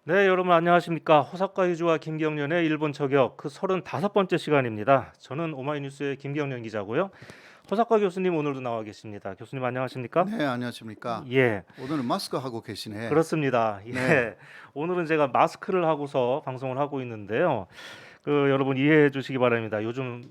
네, 여러분 안녕하십니까? 호사카 유주와 김경련의 일본 저격 그 35번째 시간입니다. 저는 오마이뉴스의 김경련 기자고요. 호사카 교수님 오늘도 나와 계십니다. 교수님 안녕하십니까? 네, 안녕하십니까. 예, 오늘은 마스크 하고 계시네. 그렇습니다. 네, 예, 오늘은 제가 마스크를 하고서 방송을 하고 있는데요. 여러분 이해해 주시기 바랍니다. 요즘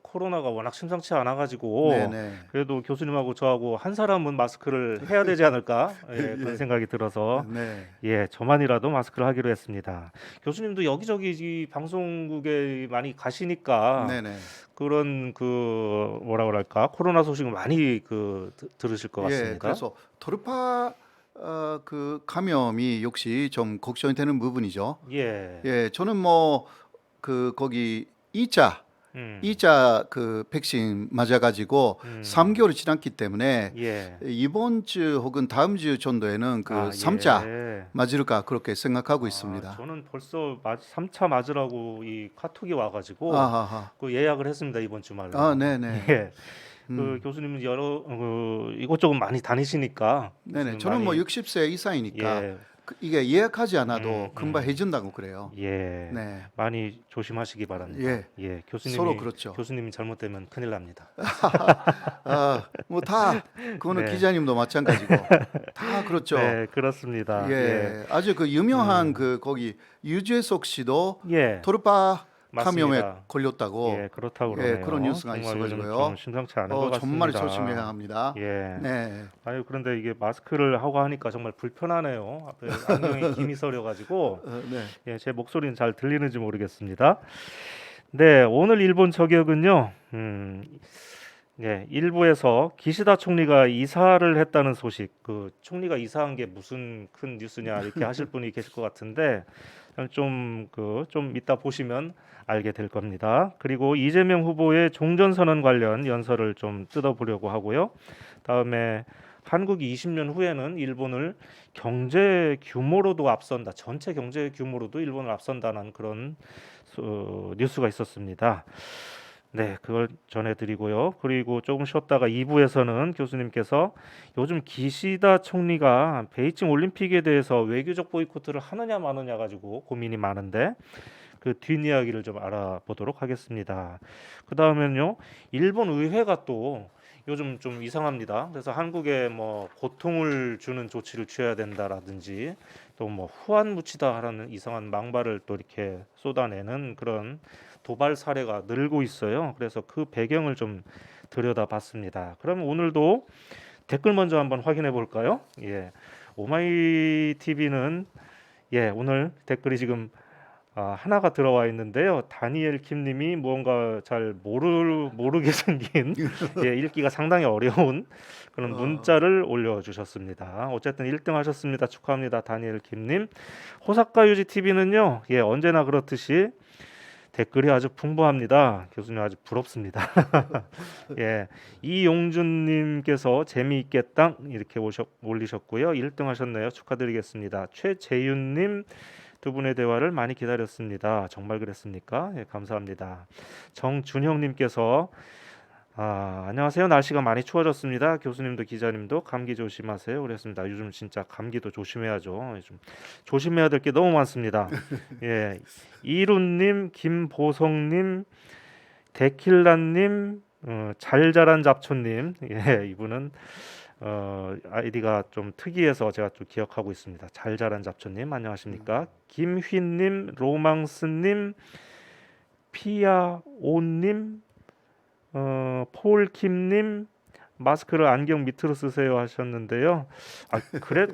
코로나가 워낙 심상치 않아 네, 가지고 네. 그래도 교수님하고 저하고 한 사람은 마스크를 해야 되지 않을까? 예, 그런 예, 생각이 들어서 네, 예, 저만이라도 마스크를 하기로 했습니다. 교수님도 여기저기 이 방송국에 많이 가시니까 네, 네. 그런 뭐라 그럴까? 코로나 소식을 많이 들으실 것 예, 같습니다. 그래서 토르파 그 감염이 역시 좀 걱정이 되는 부분이죠. 예. 예, 저는 뭐 그 거기 2차 음. 2차 그 백신 맞아가지고 음. 3개월이 지났기 때문에 예. 이번 주 혹은 다음 주 정도에는 그 아, 3차 예. 맞을까 그렇게 생각하고 아, 있습니다. 저는 벌써 3차 맞으라고 이 카톡이 와가지고 아하하. 예약을 했습니다. 이번 아, 주말로. 네, 네. 예. 음. 교수님은 이곳저곳 많이 다니시니까 네네. 교수님 저는 뭐 많이 60세 이상이니까 예. 이게 예약하지 음, 않아도 금방 음. 해준다고 그래요. 예, 네. 많이 조심하시기 바랍니다. 예. 예, 서로 교수님이 그렇죠. 교수님이 잘못되면 큰일 납니다. 아, 뭐 다 그거는 네, 기자님도 마찬가지고 다 그렇죠. 네, 그렇습니다. 예, 예. 아주 그 유명한 음, 그 거기 유재석 씨도 예, 토르파 감염에 맞습니다. 걸렸다고 예, 그렇다고 예, 그런 그러네요. 뉴스가 정말 요즘 좀 있어가지고요. 심상치 않은 것 정말 조심해야 같습니다. 합니다. 예, 네. 아유 그런데 이게 마스크를 하고 하니까 정말 불편하네요. 앞에 안경에 김이 서려가지고 네. 예, 제 목소리는 잘 들리는지 모르겠습니다. 네, 오늘 일본 저격은요. 네, 일부에서 기시다 총리가 이사를 했다는 소식, 총리가 이사한 게 무슨 큰 뉴스냐 이렇게 하실 분이 계실 것 같은데 좀 이따 보시면 알게 될 겁니다. 그리고 이재명 후보의 종전선언 관련 연설을 좀 뜯어보려고 하고요. 다음에 한국이 20년 후에는 일본을 경제 규모로도 앞선다. 전체 경제 규모로도 일본을 앞선다는 그런 뉴스가 있었습니다. 네, 그걸 전해드리고요. 그리고 조금 쉬었다가 2부에서는 교수님께서 요즘 기시다 총리가 베이징 올림픽에 대해서 외교적 보이콧을 하느냐 마느냐 가지고 고민이 많은데 그 뒷이야기를 좀 알아보도록 하겠습니다. 그 다음에는요, 일본 의회가 또 요즘 좀 이상합니다. 그래서 한국에 뭐 고통을 주는 조치를 취해야 된다라든지 또 뭐 후한 무치다 하라는 이상한 망발을 또 이렇게 쏟아내는 그런 도발 사례가 늘고 있어요. 그래서 그 배경을 좀 들여다봤습니다. 그럼 오늘도 댓글 먼저 한번 확인해 볼까요? 예. 오마이 TV는 오늘 댓글이 지금 하나가 들어와 있는데요. 다니엘 킴님이 무언가 잘 모르게 생긴 읽기가 상당히 어려운 그런 어, 문자를 올려주셨습니다. 어쨌든 1등 하셨습니다. 축하합니다, 다니엘 킴님. 호사카 유지 TV는요, 언제나 그렇듯이 댓글이 아주 풍부합니다. 교수님 아주 부럽습니다. 예, 이용준님께서 재미있겠다 이렇게 올리셨고요. 1등 하셨네요. 축하드리겠습니다. 최재윤님 두 분의 대화를 많이 기다렸습니다. 정말 그랬습니까? 예, 감사합니다. 정준형님께서 안녕하세요. 날씨가 많이 추워졌습니다. 교수님도 기자님도 감기 조심하세요. 그랬습니다. 요즘 진짜 감기도 조심해야죠. 요즘 조심해야 될 게 너무 많습니다. 예, 이룬님, 김보성님, 데킬라님, 잘 자란 잡초님, 예, 이분은 아이디가 좀 특이해서 제가 좀 기억하고 있습니다. 잘 자란 잡초님 안녕하십니까? 김휘님, 로망스님, 피아오님, 폴킴님 마스크를 안경 밑으로 쓰세요 하셨는데요.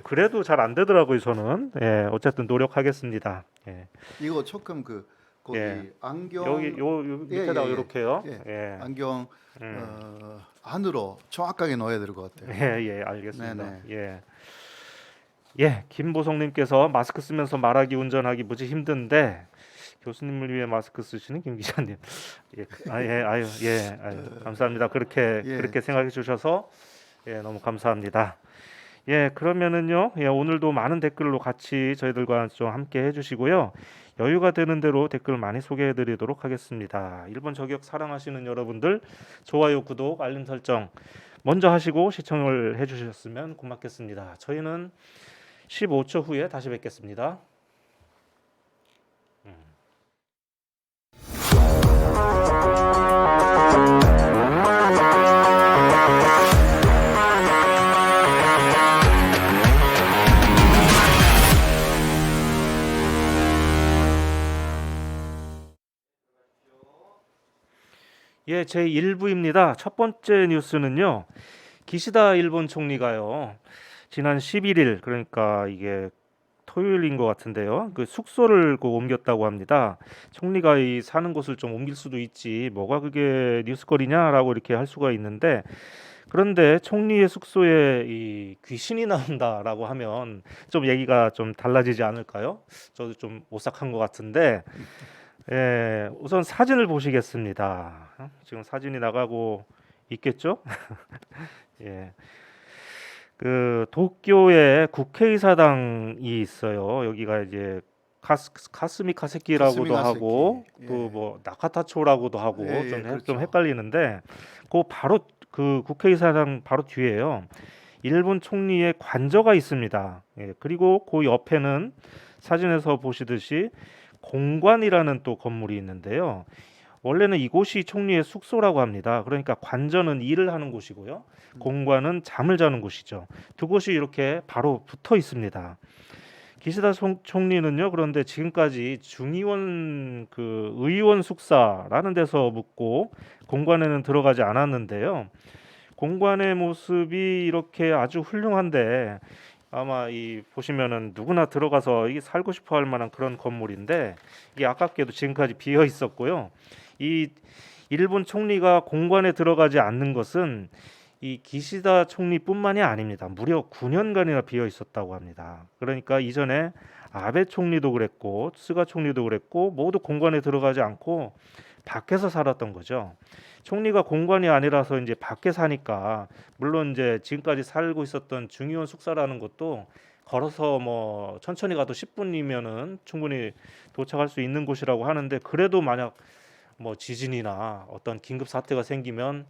그래도 잘 안 되더라고요 저는. 예, 어쨌든 노력하겠습니다. 예, 이거 조금 그 예. 거기 여기 안경 요 예, 밑에다가 예, 이렇게요. 예. 예. 예, 안경 음, 안으로 정확하게 넣어야 될 것 같아요. 예, 알겠습니다. 네네. 예. 예, 김보성님께서 마스크 쓰면서 말하기 운전하기 무지 힘든데 교수님을 위해 마스크 쓰시는 김 기자님. 예, 아유, 감사합니다. 예. 그렇게 생각해 주셔서 너무 감사합니다. 예, 그러면은요, 오늘도 많은 댓글로 같이 저희들과 좀 함께 해주시고요. 여유가 되는 대로 댓글 많이 소개해 드리도록 하겠습니다. 일본 저격 사랑하시는 여러분들, 좋아요, 구독, 알림 설정 먼저 하시고 시청을 해주셨으면 고맙겠습니다. 저희는 15초 후에 다시 뵙겠습니다. 예, 제 1부입니다. 첫 번째 뉴스는요. 기시다 일본 총리가요. 지난 11일 그러니까 이게 토요일인 것 같은데요. 그 숙소를 그 옮겼다고 합니다. 총리가 이 사는 곳을 좀 옮길 수도 있지. 뭐가 그게 뉴스거리냐라고 이렇게 할 수가 있는데 그런데 총리의 숙소에 이 귀신이 나온다라고 하면 좀 얘기가 좀 달라지지 않을까요? 저도 좀 오싹한 것 같은데 예, 우선 사진을 보시겠습니다. 지금 사진이 나가고 있겠죠? 예. 그 도쿄에 국회의사당이 있어요. 여기가 이제 카스미 가스미 카세키라고도 가세키. 하고 또 예. 뭐 나카타초라고도 하고 예, 예, 좀 그렇죠. 헷갈리는데 그 바로 그 국회의사당 바로 뒤에요. 일본 총리의 관저가 있습니다. 예, 그리고 그 옆에는 사진에서 보시듯이 공관이라는 또 건물이 있는데요. 원래는 이곳이 총리의 숙소라고 합니다. 그러니까 관저는 일을 하는 곳이고요. 공관은 잠을 자는 곳이죠. 두 곳이 이렇게 바로 붙어 있습니다. 기시다 총리는요. 그런데 지금까지 중의원 그 의원 숙사라는 데서 묵고 공관에는 들어가지 않았는데요. 공관의 모습이 이렇게 아주 훌륭한데 아마 이 보시면은 누구나 들어가서 이게 살고 싶어 할 만한 그런 건물인데 이게 아깝게도 지금까지 비어 있었고요. 이 일본 총리가 공관에 들어가지 않는 것은 이 기시다 총리뿐만이 아닙니다. 무려 9년간이나 비어 있었다고 합니다. 그러니까 이전에 아베 총리도 그랬고 스가 총리도 그랬고 모두 공관에 들어가지 않고 밖에서 살았던 거죠. 총리가 공관이 아니라서 이제 밖에 사니까 물론 이제 지금까지 살고 있었던 중의원 숙사라는 것도 걸어서 뭐 천천히 가도 10분이면은 충분히 도착할 수 있는 곳이라고 하는데 그래도 만약 뭐 지진이나 어떤 긴급 사태가 생기면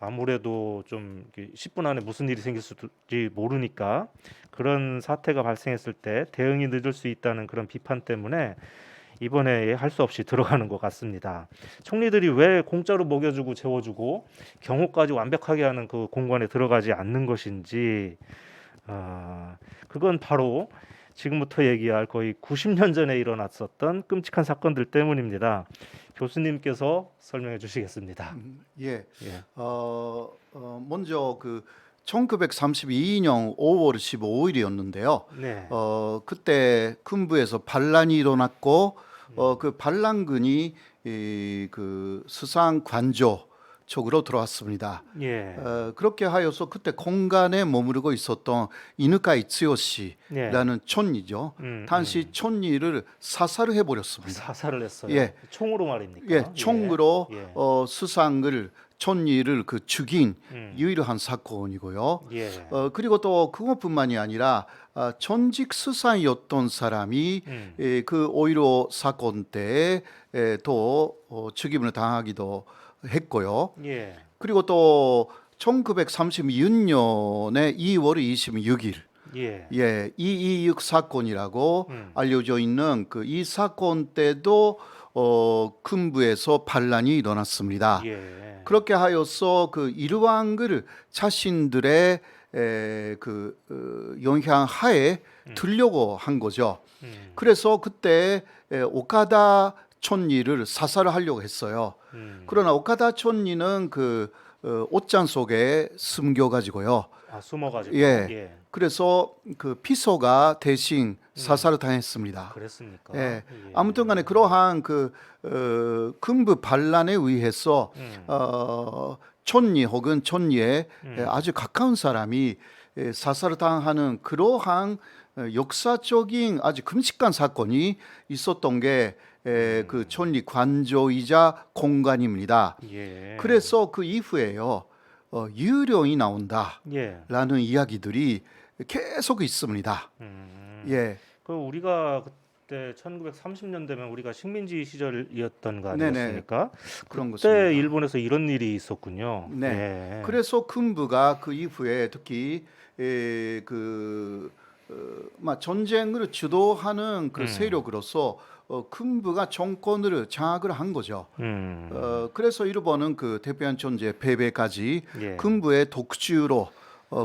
아무래도 좀 10분 안에 무슨 일이 생길 수지 모르니까 그런 사태가 발생했을 때 대응이 늦을 수 있다는 그런 비판 때문에 이번에 할 수 없이 들어가는 것 같습니다. 총리들이 왜 공짜로 먹여주고 재워주고 경호까지 완벽하게 하는 그 공간에 들어가지 않는 것인지 그건 바로 지금부터 얘기할 거의 90년 전에 일어났었던 끔찍한 사건들 때문입니다. 교수님께서 설명해 주시겠습니다. 예. 예. 먼저 그 1932년 5월 15일이었는데요. 네. 그때 군부에서 반란이 일어났고 그 반란군이 그 수상 관저 쪽으로 들어왔습니다. 예. 그렇게 하여서 그때 공간에 머무르고 있었던 이누카이 츠요시라는 네. 촌리죠. 당시 촌리를 사살을 해버렸습니다. 사살을 했어요. 예. 총으로 말입니까? 예, 총으로 예. 수상을 촌리를 그 죽인 음. 유일한 사건이고요. 예. 그리고 또 그것뿐만이 아니라 전직 수상이었던 사람이 그 오히려 사건 때 또 죽임을 당하기도 했고요. 예. 그리고 또 1936년에 2월 26일 예. 예, 226 사건이라고 알려져 있는 그 이 사건 때도 군부에서 반란이 일어났습니다. 예. 그렇게 하여서 그 일왕을 자신들의 영향 하에 들려고 한 거죠. 그래서 그때 오카다 촌리를 사살을 하려고 했어요. 그러나 오카다 촌리는 그 옷장 속에 숨겨가지고요. 숨어가지고. 예. 그래서 그 피소가 대신 사살을 당했습니다. 그랬습니까? 예. 예. 아무튼간에 그러한 그 군부 반란에 의해서 촌리 혹은 촌리에 아주 가까운 사람이 사살을 당하는 그러한 역사적인 아주 끔찍한 사건이 있었던 게 그 촌리 관저이자 공간입니다. 예. 그래서 그 이후에요 유령이 나온다라는 예. 이야기들이 계속 있습니다. 예, 그 우리가 그때 1930년대면 우리가 식민지 시절이었던 거 네네. 아니었습니까? 그런 그때 것입니다. 일본에서 이런 일이 있었군요. 네. 예. 그래서 군부가 그 이후에 특히 전쟁을 주도하는 그 세력으로서 군부가 정권을 장악을 한 거죠. 그래서 일본은 그 대표한 존재 패배까지 예. 군부의 독주로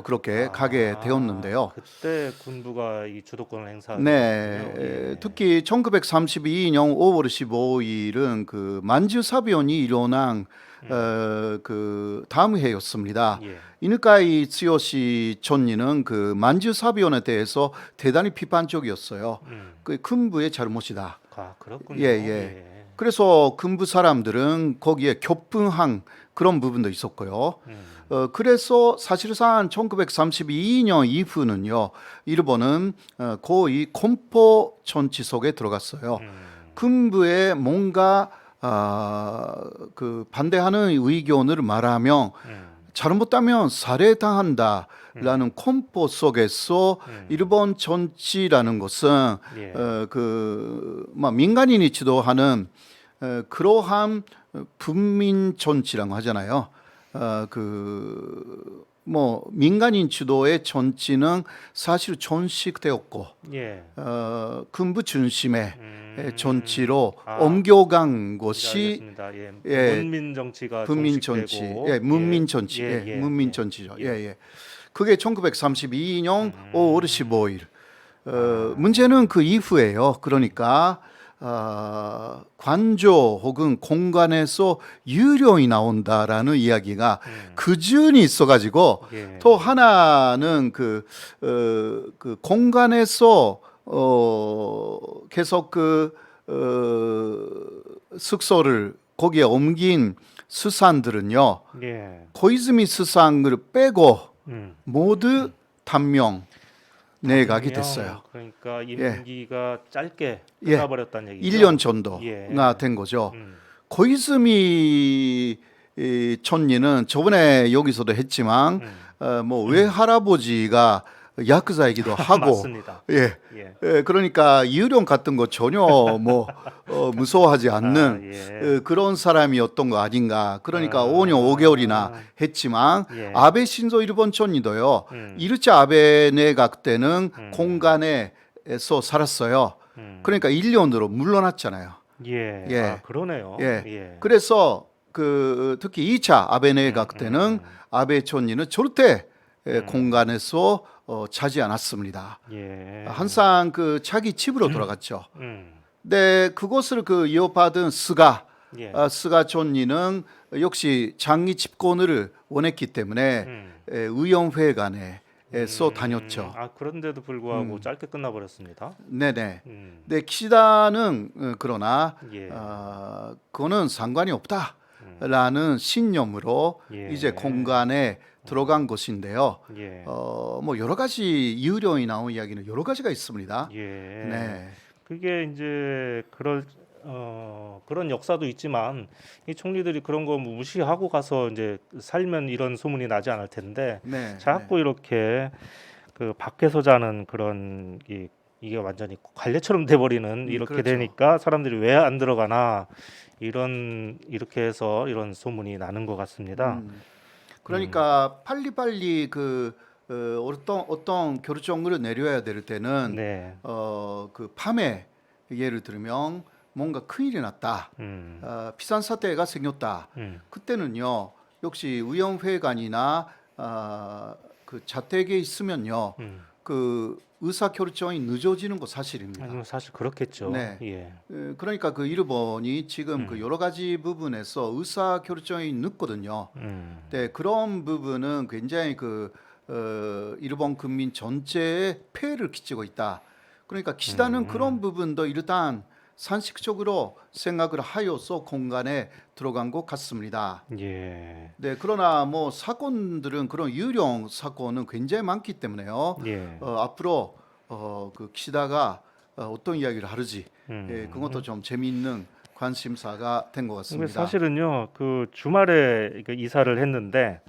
그렇게 가게 되었는데요. 그때 군부가 이 주도권을 행사하게 네, 됐군요. 예. 특히 1932년 5월 15일은 그 만주 사변이 일어난 그 다음 해였습니다. 예. 이누카이 츠요시 총리는 그 만주 사변에 대해서 대단히 비판적이었어요. 그 군부의 잘못이다. 그렇군요. 예, 예. 그래서 군부 사람들은 거기에 격분한 그런 부분도 있었고요. 그래서 사실상 1932년 이후는요, 일본은 거의 공포 정치 속에 들어갔어요. 군부에 뭔가 그 반대하는 의견을 말하면 잘못하면 살해당한다라는 공포 속에서 일본 정치라는 것은 예. 민간인이 지도하는 그러한 분민 정치라고 하잖아요. 민간인 주도의 정치는 사실 존식되었고 예. 군부 중심의 정치로 아, 옮겨간 것이 알겠습니다. 예. 예, 문민 정치가 분민 정치, 종식되고, 문민 정치, 문민 정치죠. 그게 1932년 5월 15일. 문제는 그 이후에요. 그러니까 관조 혹은 공간에서 유령이 나온다라는 이야기가 그준이 있어가지고 예. 또 하나는 그 공간에서 계속 숙소를 거기에 옮긴 수산들은요, 예. 고이즈미 수상을 빼고 음. 모두 단명 내각이 단명, 됐어요. 그러니까 임기가 짧게 예. 끝나버렸다는 얘기죠. 1년 정도가 예. 된 거죠. 음. 고이즈미 총리는 저번에 여기서도 했지만 외할아버지가 야쿠자이기도 하고 맞습니다. 예. 예. 그러니까 유령 같은 거 전혀 무서워하지 않는 그런 사람이었던 거 아닌가. 그러니까 5년 5개월이나 했지만 예. 아베 신조 일본 총리도요. 이르차 아베 내각 때는 공간에서 살았어요. 그러니까 1년으로 물러났잖아요. 예. 예. 그러네요. 예. 예. 그래서 특히 2차 아베 내각 때는 아베 총리는 절대 공간에서 자지 않았습니다. 예. 항상 자기 집으로 돌아갔죠. 음. 근데 그것을 이어받은 스가 예. 스가 총리는 역시 장기 집권을 원했기 때문에 의원회 간에서 다녔죠. 그런데도 불구하고 짧게 끝나버렸습니다. 네네. 음. 근데 키시다는 그러나 예. 그거는 상관이 없다라는 신념으로 예. 이제 공간에 들어간 것인데요. 예. 여러 가지 유령이 나온 이야기는 여러 가지가 있습니다. 예. 네. 그게 이제 그런 역사도 있지만 이 총리들이 그런 거 무시하고 가서 이제 살면 이런 소문이 나지 않을 텐데 네. 자꾸 이렇게 그 밖에서 자는 그런 이게 완전히 관례처럼 돼버리는 이렇게 그렇죠. 되니까 사람들이 왜 안 들어가나 이렇게 해서 이런 소문이 나는 것 같습니다. 그러니까 빨리빨리 어떤 결정을 내려야 될 때는 네. 밤에 예를 들면 뭔가 큰일이 났다. 비상 사태가 생겼다. 그때는요. 역시 의원회관이나 자택에 있으면요. 의사 결정이 늦어지는 거 사실입니다. 사실 그렇겠죠. 네. 예. 그러니까 일본이 지금 여러 가지 부분에서 의사 결정이 늦거든요. 네, 그런 부분은 굉장히 일본 국민 전체에 폐해를 끼치고 있다. 그러니까 기시다는 그런 부분도 일단 상식적으로 생각을 하여서 공간에 들어간 것 같습니다. 예. 네, 그러나 사건들은 그런 유령 사건은 굉장히 많기 때문에요. 예. 앞으로 키시다가 어떤 이야기를 하는지 그것도 좀 재미있는 관심사가 된 것 근데 같습니다. 사실은요, 주말에 이사를 했는데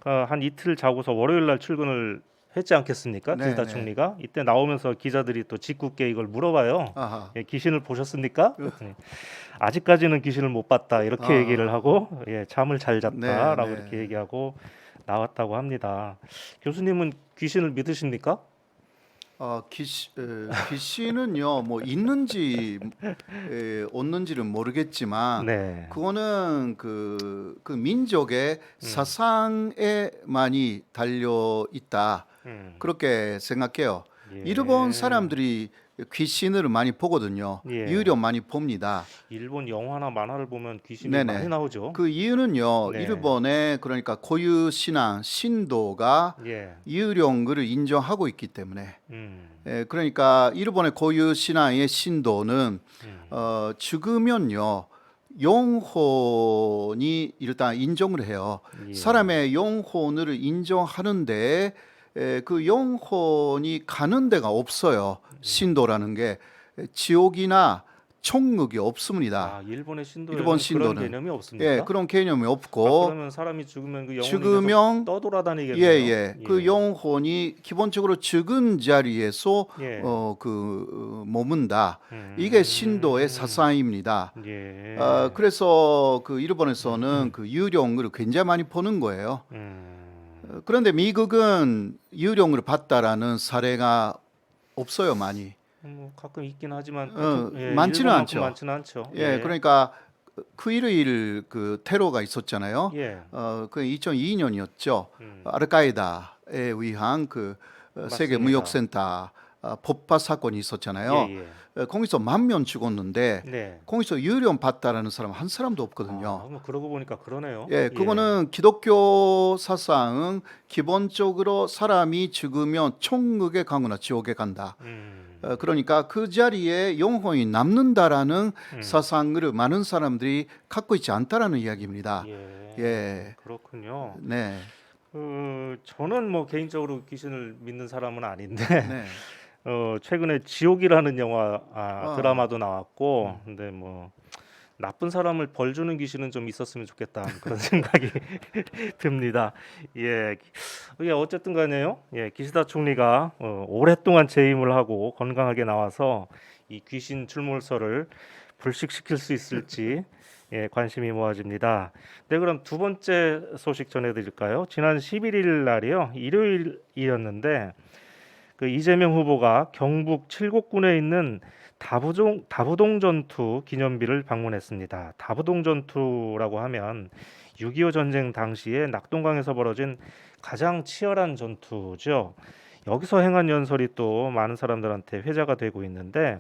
한 이틀 자고서 월요일 날 출근을 했지 않겠습니까? 네, 기시다 네. 총리가 이때 나오면서 기자들이 또 짓궂게 이걸 물어봐요. 아하. 귀신을 보셨습니까? 그랬더니 아직까지는 귀신을 못 봤다 이렇게 얘기를 하고 잠을 잘 잤다라고 네, 네. 이렇게 얘기하고 나왔다고 합니다. 교수님은 귀신을 믿으십니까? 귀신은요, 뭐 있는지 없는지는 모르겠지만, 네. 그거는 그 민족의 사상에 많이 달려 있다. 그렇게 생각해요. 예. 일본 사람들이 귀신을 많이 보거든요. 예. 유령 많이 봅니다. 일본 영화나 만화를 보면 귀신이 네네. 많이 나오죠. 그 이유는요, 네. 일본의 그러니까 고유 신앙 신도가 예. 유령을 인정하고 있기 때문에. 음. 그러니까 일본의 고유 신앙의 신도는 죽으면요 영혼이 일단 인정을 해요. 예. 사람의 영혼을 인정하는데 그 영혼이 가는 데가 없어요. 신도라는 게 지옥이나 천국이 없습니다. 아, 일본의 신도에는 일본 그런 신도는 개념이 없습니까? 예, 그런 개념이 아, 없고 그러면 사람이 죽으면 그 영혼이 죽으면 계속 떠돌아다니겠네요. 예. 그 영혼이 기본적으로 죽은 자리에서 예. 머문다. 이게 신도의 사상입니다. 예. 그래서 그 일본에서는 그 유령을 굉장히 많이 보는 거예요. 그런데 미국은 유령을 봤다라는 사례가 없어요, 많이. 뭐 가끔 있긴 하지만 많지는 일본만큼 않죠. 많지는 않죠. 예, 그러니까 그 일요일 그 테러가 있었잖아요. 예. 그 2002년이었죠. 알카에다에 의한 그 세계 맞습니다. 무역센터 폭파 사건이 있었잖아요. 예. 거기서 10,000명 죽었는데 네. 거기서 유령 봤다라는 사람 한 사람도 없거든요. 아, 뭐 그러고 보니까 그러네요. 예, 그거는 기독교 사상은 기본적으로 사람이 죽으면 천국에 가거나 지옥에 간다. 그러니까 그 자리에 영혼이 남는다라는 사상을 많은 사람들이 갖고 있지 않다라는 이야기입니다. 예. 그렇군요. 네. 저는 뭐 개인적으로 귀신을 믿는 사람은 아닌데 네. 최근에 지옥이라는 영화 드라마도 나왔고 근데 뭐 나쁜 사람을 벌 주는 귀신은 좀 있었으면 좋겠다 그런 생각이 듭니다. 예, 이게 어쨌든 간에요. 예, 기시다 총리가 오랫동안 재임을 하고 건강하게 나와서 이 귀신 출몰설을 불식시킬 수 있을지 예, 관심이 모아집니다. 네, 그럼 두 번째 소식 전해드릴까요? 지난 11일 날이요, 일요일이었는데 그 이재명 후보가 경북 칠곡군에 있는 다부동 전투 기념비를 방문했습니다. 다부동 전투라고 하면 6.25 전쟁 당시에 낙동강에서 벌어진 가장 치열한 전투죠. 여기서 행한 연설이 또 많은 사람들한테 회자가 되고 있는데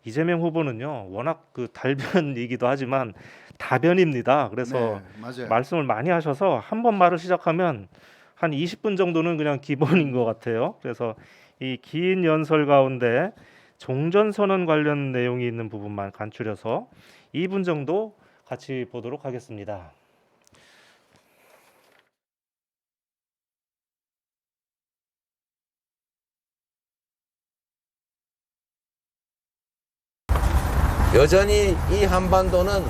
이재명 후보는요 워낙 그 달변이기도 하지만 다변입니다. 그래서 네, 맞아요. 말씀을 많이 하셔서 한 번 말을 시작하면 한 20분 정도는 그냥 기본인 것 같아요. 그래서 이 긴 연설 가운데 종전선언 관련 내용이 있는 부분만 간추려서 2분 정도 같이 보도록 하겠습니다. 여전히 이 한반도는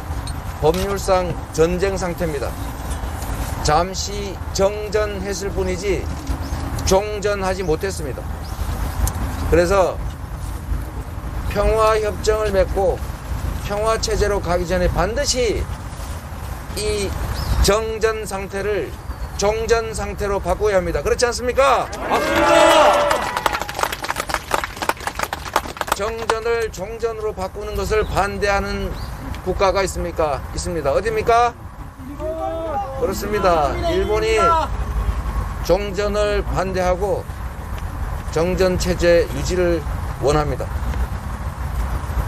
법률상 전쟁 상태입니다. 잠시 정전했을 뿐이지 종전하지 못했습니다. 그래서 평화협정을 맺고 평화체제로 가기 전에 반드시 이 정전 상태를 종전 상태로 바꿔야 합니다. 그렇지 않습니까? 맞습니다. 정전을 종전으로 바꾸는 것을 반대하는 국가가 있습니까? 있습니다. 어디입니까? 그렇습니다. 일본이 종전을 반대하고 정전 체제 유지를 원합니다.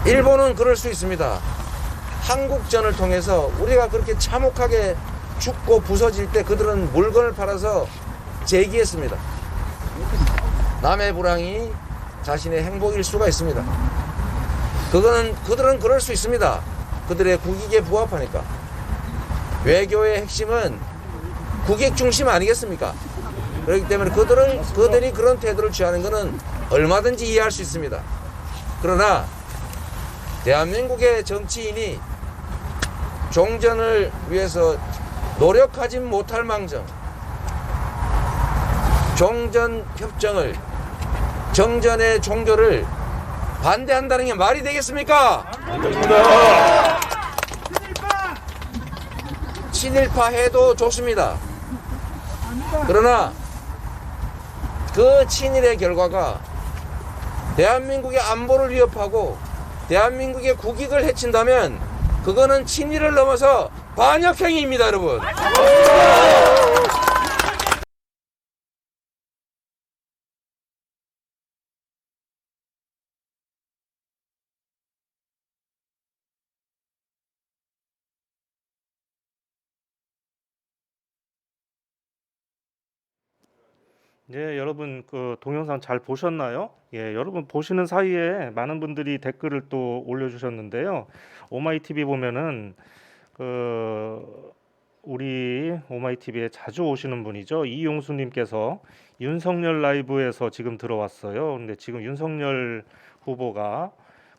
일본은 그럴 수 있습니다. 한국전을 통해서 우리가 그렇게 참혹하게 죽고 부서질 때 그들은 물건을 팔아서 재기했습니다. 남의 불황이 자신의 행복일 수가 있습니다. 그들은 그럴 수 있습니다. 그들의 국익에 부합하니까. 외교의 핵심은 국익 중심 아니겠습니까? 그렇기 때문에 그들이 그런 태도를 취하는 것은 얼마든지 이해할 수 있습니다. 그러나 대한민국의 정치인이 종전을 위해서 노력하지 못할 망정 종전협정을 정전의 종교를 반대한다는 게 말이 되겠습니까? 친일파 해도 좋습니다. 그러나 그 친일의 결과가 대한민국의 안보를 위협하고 대한민국의 국익을 해친다면 그거는 친일을 넘어서 반역행위입니다, 여러분. 네, 여러분 그 동영상 잘 보셨나요? 예, 여러분 보시는 사이에 많은 분들이 댓글을 또 올려주셨는데요. 오마이TV 보면은 그 우리 오마이TV에 자주 오시는 분이죠. 이용수님께서 윤석열 라이브에서 지금 들어왔어요. 근데 지금 윤석열 후보가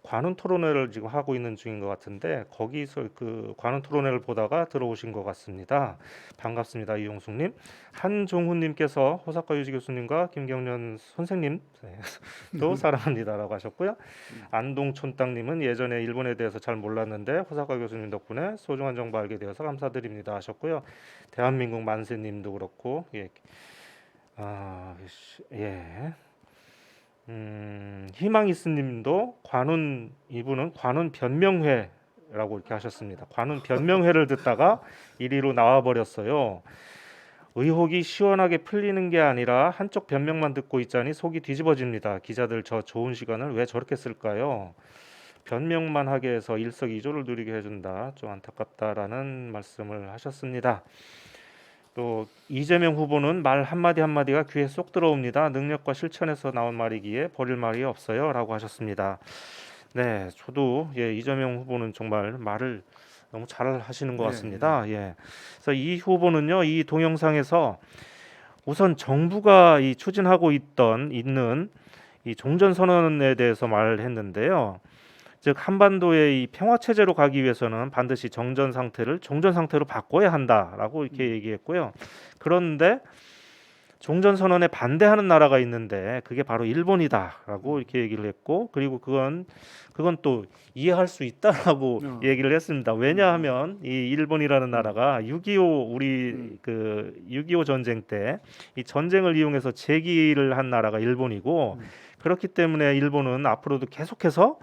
관훈 토론회를 지금 하고 있는 중인 것 같은데 거기서 그 관훈 토론회를 보다가 들어오신 것 같습니다. 반갑습니다, 이용숙님. 한종훈님께서 호사카 유지 교수님과 김경련 선생님 또 사랑합니다라고 하셨고요. 안동촌땅님은 예전에 일본에 대해서 잘 몰랐는데 호사카 교수님 덕분에 소중한 정보 알게 되어서 감사드립니다 하셨고요. 대한민국 만세님도 그렇고 예. 희망이스님도 관훈 이분은 관훈 변명회라고 이렇게 하셨습니다. 관훈 변명회를 듣다가 1위로 나와 버렸어요. 의혹이 시원하게 풀리는 게 아니라 한쪽 변명만 듣고 있자니 속이 뒤집어집니다. 기자들 저 좋은 시간을 왜 저렇게 쓸까요? 변명만 하게 해서 일석이조를 누리게 해준다. 좀 안타깝다라는 말씀을 하셨습니다. 또 이재명 후보는 말 한마디 한마디가 귀에 쏙 들어옵니다. 능력과 실천에서 나온 말이기에 버릴 말이 없어요 라고 하셨습니다. 네, 저도 이재명 후보는 정말 말을 너무 잘 하시는 것 같습니다. 예. 그래서 이 후보는요, 이 동영상에서 우선 정부가 이 추진하고 있는 이 종전선언에 대해서 말을 했는데요. 즉 한반도의 이 평화 체제로 가기 위해서는 반드시 종전 상태로 바꿔야 한다라고 이렇게 얘기했고요. 그런데 종전 선언에 반대하는 나라가 있는데 그게 바로 일본이다라고 이렇게 얘기를 했고, 그리고 그건 또 이해할 수 있다라고 얘기를 했습니다. 왜냐하면 이 일본이라는 나라가 6.25 전쟁 때 이 전쟁을 이용해서 재기를 한 나라가 일본이고, 그렇기 때문에 일본은 앞으로도 계속해서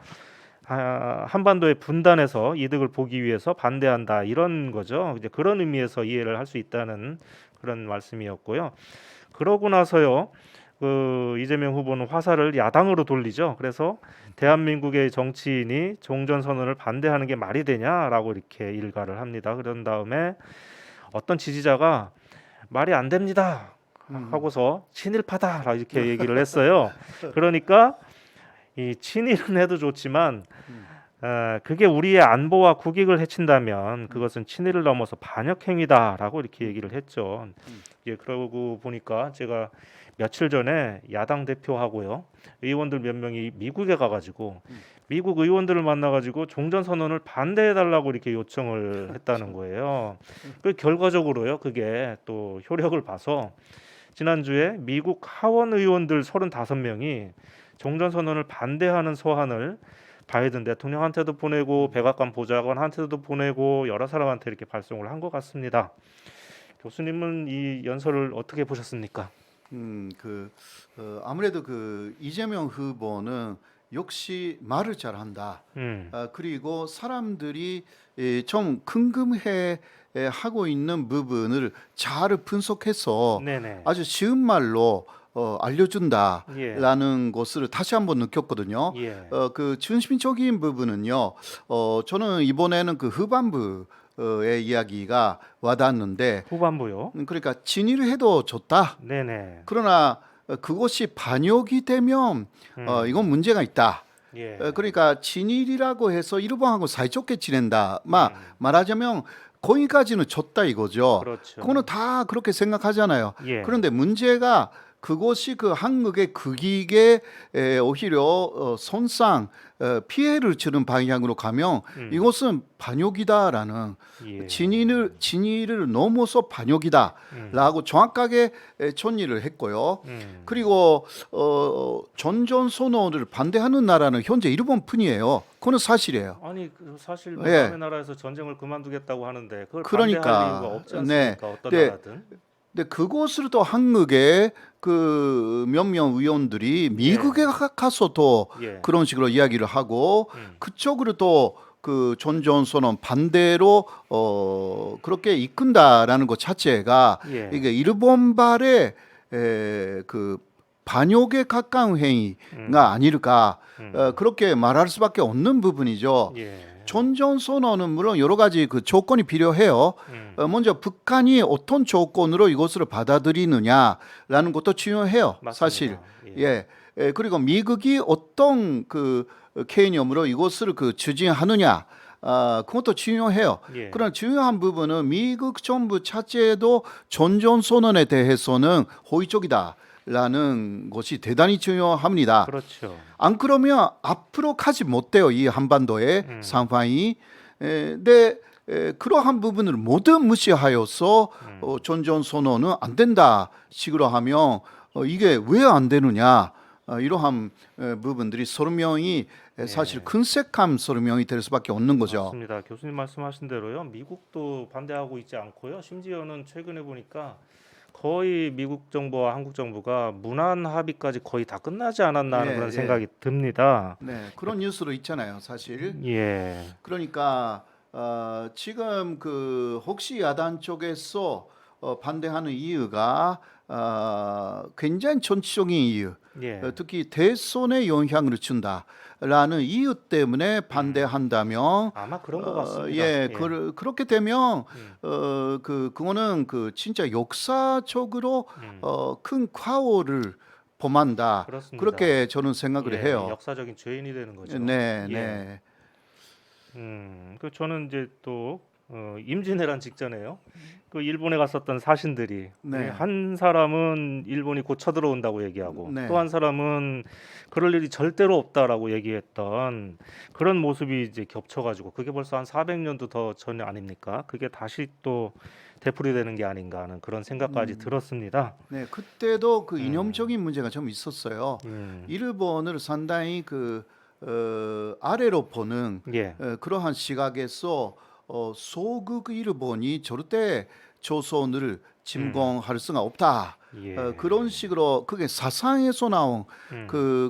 한반도의 분단에서 이득을 보기 위해서 반대한다, 이런 거죠. 이제 그런 의미에서 이해를 할 수 있다는 그런 말씀이었고요. 그러고 나서요, 그 이재명 후보는 화살을 야당으로 돌리죠. 그래서 대한민국의 정치인이 종전 선언을 반대하는 게 말이 되냐라고 이렇게 일갈을 합니다. 그런 다음에 어떤 지지자가 말이 안 됩니다 하고서 친일파다 이렇게 얘기를 했어요. 그러니까 이 친일은 해도 좋지만 그게 우리의 안보와 국익을 해친다면 그것은 친일을 넘어서 반역행위다라고 이렇게 얘기를 했죠. 그러고 보니까 제가 며칠 전에 야당 대표하고요, 의원들 몇 명이 미국에 가가지고 미국 의원들을 만나가지고 종전선언을 반대해달라고 이렇게 요청을 했다는 거예요. 그 결과적으로요, 그게 또 효력을 봐서 지난주에 미국 하원 의원들 35명이 종전선언을 반대하는 서한을 바이든 대통령한테도 보내고 백악관 보좌관한테도 보내고 여러 사람한테 이렇게 발송을 한 것 같습니다. 교수님은 이 연설을 어떻게 보셨습니까? 아무래도 이재명 후보는 역시 말을 잘한다. 그리고 사람들이 좀 궁금해 하고 있는 부분을 잘 분석해서 네네. 아주 쉬운 말로 알려준다라는 것을 다시 한번 느꼈거든요. 그 중심적인 부분은요, 저는 이번에는 그 후반부의 이야기가 와닿았는데, 후반부요. 그러니까 진위를 해도 좋다. 네네. 그러나 그것이 반역이 되면 이건 문제가 있다. 그러니까 진일이라고 해서 일본하고 사이좋게 지낸다. 말하자면 거기까지는 좋다 이거죠. 그렇죠. 그거는 다 그렇게 생각하잖아요. 그런데 문제가 그것이 그 한국의 국익에 오히려 손상, 피해를 주는 방향으로 가면 이것은 반역이다라는, 진위를 넘어서 반역이다라고 정확하게 정리를 했고요. 그리고 전전선언을 반대하는 나라는 현재 일본뿐이에요. 그건 사실이에요. 아니 사실 남의 나라에서 전쟁을 그만두겠다고 하는데 그걸 반대할 그러니까 이유가 없지 않습니까? 어떤 나라든. 근데 그곳으로 또 한국의 그 몇몇 의원들이 미국에 가서도 예. 그런 식으로 이야기를 하고 음. 그쪽으로 또 그 존 존슨은 반대로 그렇게 이끈다라는 것 자체가 예. 이게 일본발의 그 반역에 가까운 행위가 아닐까 그렇게 말할 수밖에 없는 부분이죠. 예. 존존 선언은 물론 여러 가지 그 조건이 필요해요. 먼저 북한이 어떤 조건으로 이것을 받아들이느냐라는 것도 중요해요. 맞습니다. 사실. 예. 그리고 미국이 어떤 그 개념으로 이것을 그 추진하느냐. 그것도 중요해요. 예. 그런 중요한 부분은 미국 정부 자체도 존존 선언에 대해서는 호의적이다라는 것이 대단히 중요합니다. 그렇죠. 안 그러면 앞으로 가지 못돼요. 이 한반도의 상황이. 근데 그러한 부분을 모두 무시하여서 존존 선언은 안 된다 식으로 하면 이게 왜 안 되느냐 이러한 부분들이 설명이 사실 큰색함 설명이 될 수밖에 없는 거죠. 맞습니다. 교수님 말씀하신 대로요. 미국도 반대하고 있지 않고요. 심지어는 최근에 보니까 거의 미국 정부와 한국 정부가 문안 합의까지 거의 다 끝나지 않았나 하는 예, 그런 예. 생각이 듭니다. 네, 그런 뉴스도 있잖아요, 사실. 예. 그러니까 지금 그 혹시 야당 쪽에서 반대하는 이유가 굉장히 정치적인 이유, 예. 특히 대선에 영향을 준다라는 이유 때문에 반대한다면 아마 그런 것 같습니다. 예, 그렇게 되면 그거는 그 진짜 역사적으로 큰 과오를 범한다. 그렇습니다. 그렇게 저는 생각을 예, 해요. 역사적인 죄인이 되는 거죠. 네, 예. 네. 그 저는 이제 또 임진왜란 직전에요. 그 일본에 갔었던 사신들이 네. 한 사람은 일본이 곧 쳐들어온다고 얘기하고 네. 또 한 사람은 그럴 일이 절대로 없다라고 얘기했던 그런 모습이 이제 겹쳐가지고 그게 벌써 한 400년도 더 전 아닙니까? 그게 다시 또 되풀이되는 게 아닌가 하는 그런 생각까지 들었습니다. 네, 그때도 그 이념적인 문제가 좀 있었어요. 음, 일본을 상당히 그 아래로 보는 예, 그러한 시각에서 소국 일본이 절대 조선을 침공할 수가 없다. 예, 그런 식으로 그게 사상에서 나온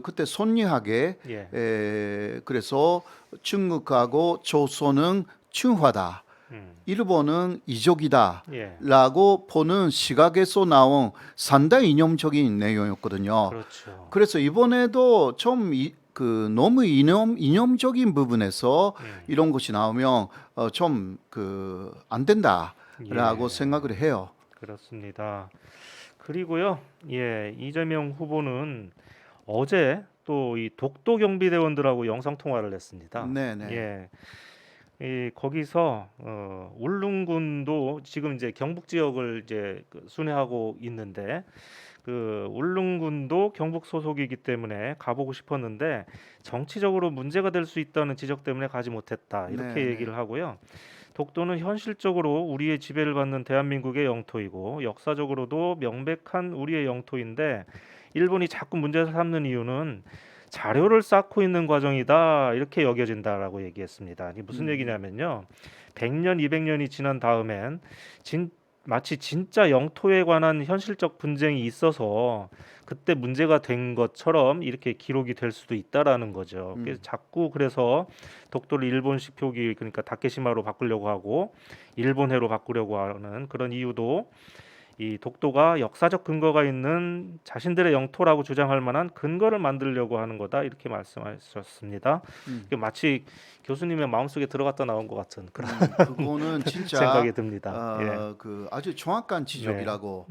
그때 손리하게 예, 그래서 중국하고 조선은 중화다. 일본은 이족이다. 예, 라고 보는 시각에서 나온 상당히 이념적인 내용이었거든요. 그렇죠. 그래서 이번에도 좀 너무 이념적인 부분에서 이런 것이 나오면 좀 안 된다라고 생각을 해요. 그렇습니다. 그리고요, 이재명 후보는 어제 또 이 독도 경비대원들하고 영상 통화를 했습니다. 네네. 거기서 울릉군도 지금 이제 경북 지역을 이제 순회하고 있는데 그 울릉군도 경북 소속이기 때문에 가보고 싶었는데 정치적으로 문제가 될 수 있다는 지적 때문에 가지 못했다 이렇게 네, 얘기를 하고요. 독도는 현실적으로 우리의 지배를 받는 대한민국의 영토이고 역사적으로도 명백한 우리의 영토인데 일본이 자꾸 문제 삼는 이유는 자료를 쌓고 있는 과정이다 이렇게 여겨진다라고 얘기했습니다. 이게 무슨 얘기냐면요. 100년, 200년이 지난 다음엔 마치 진짜 영토에 관한 현실적 분쟁이 있어서 그때 문제가 된 것처럼 이렇게 기록이 될 수도 있다라는 거죠. 그래서 자꾸 그래서 독도를 일본식 표기 그러니까 다케시마로 바꾸려고 하고 일본해로 바꾸려고 하는 그런 이유도 이 독도가 역사적 근거가 있는 자신들의 영토라고 주장할 만한 근거를 만들려고 하는 거다 이렇게 말씀하셨습니다. 이게 마치 교수님의 마음속에 들어갔다 나온 것 같은 그런 그거는 진짜 생각이 듭니다. 그 아주 정확한 지적이라고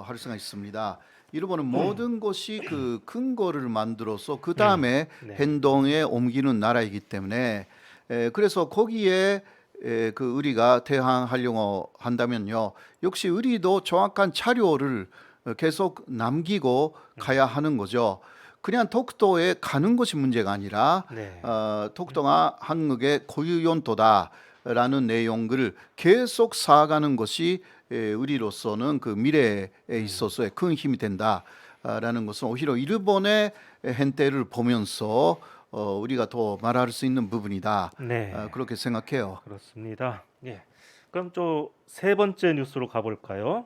할 수가 있습니다. 일본은 모든 것이 그 근거를 만들어서 그 다음에 행동에 옮기는 나라이기 때문에 그래서 거기에 그 우리가 대항하려고 한다면요. 역시 우리도 정확한 자료를 계속 남기고 가야 하는 거죠. 그냥 독도에 가는 것이 문제가 아니라 독도가 한국의 고유 영토다라는 내용을 계속 쌓아가는 것이 우리로서는 그 미래에 있어서의 큰 힘이 된다라는 것은 오히려 일본의 행태를 보면서 우리가 더 말할 수 있는 부분이다. 그렇게 생각해요. 그렇습니다. 그럼 또 세 번째 뉴스로 가볼까요?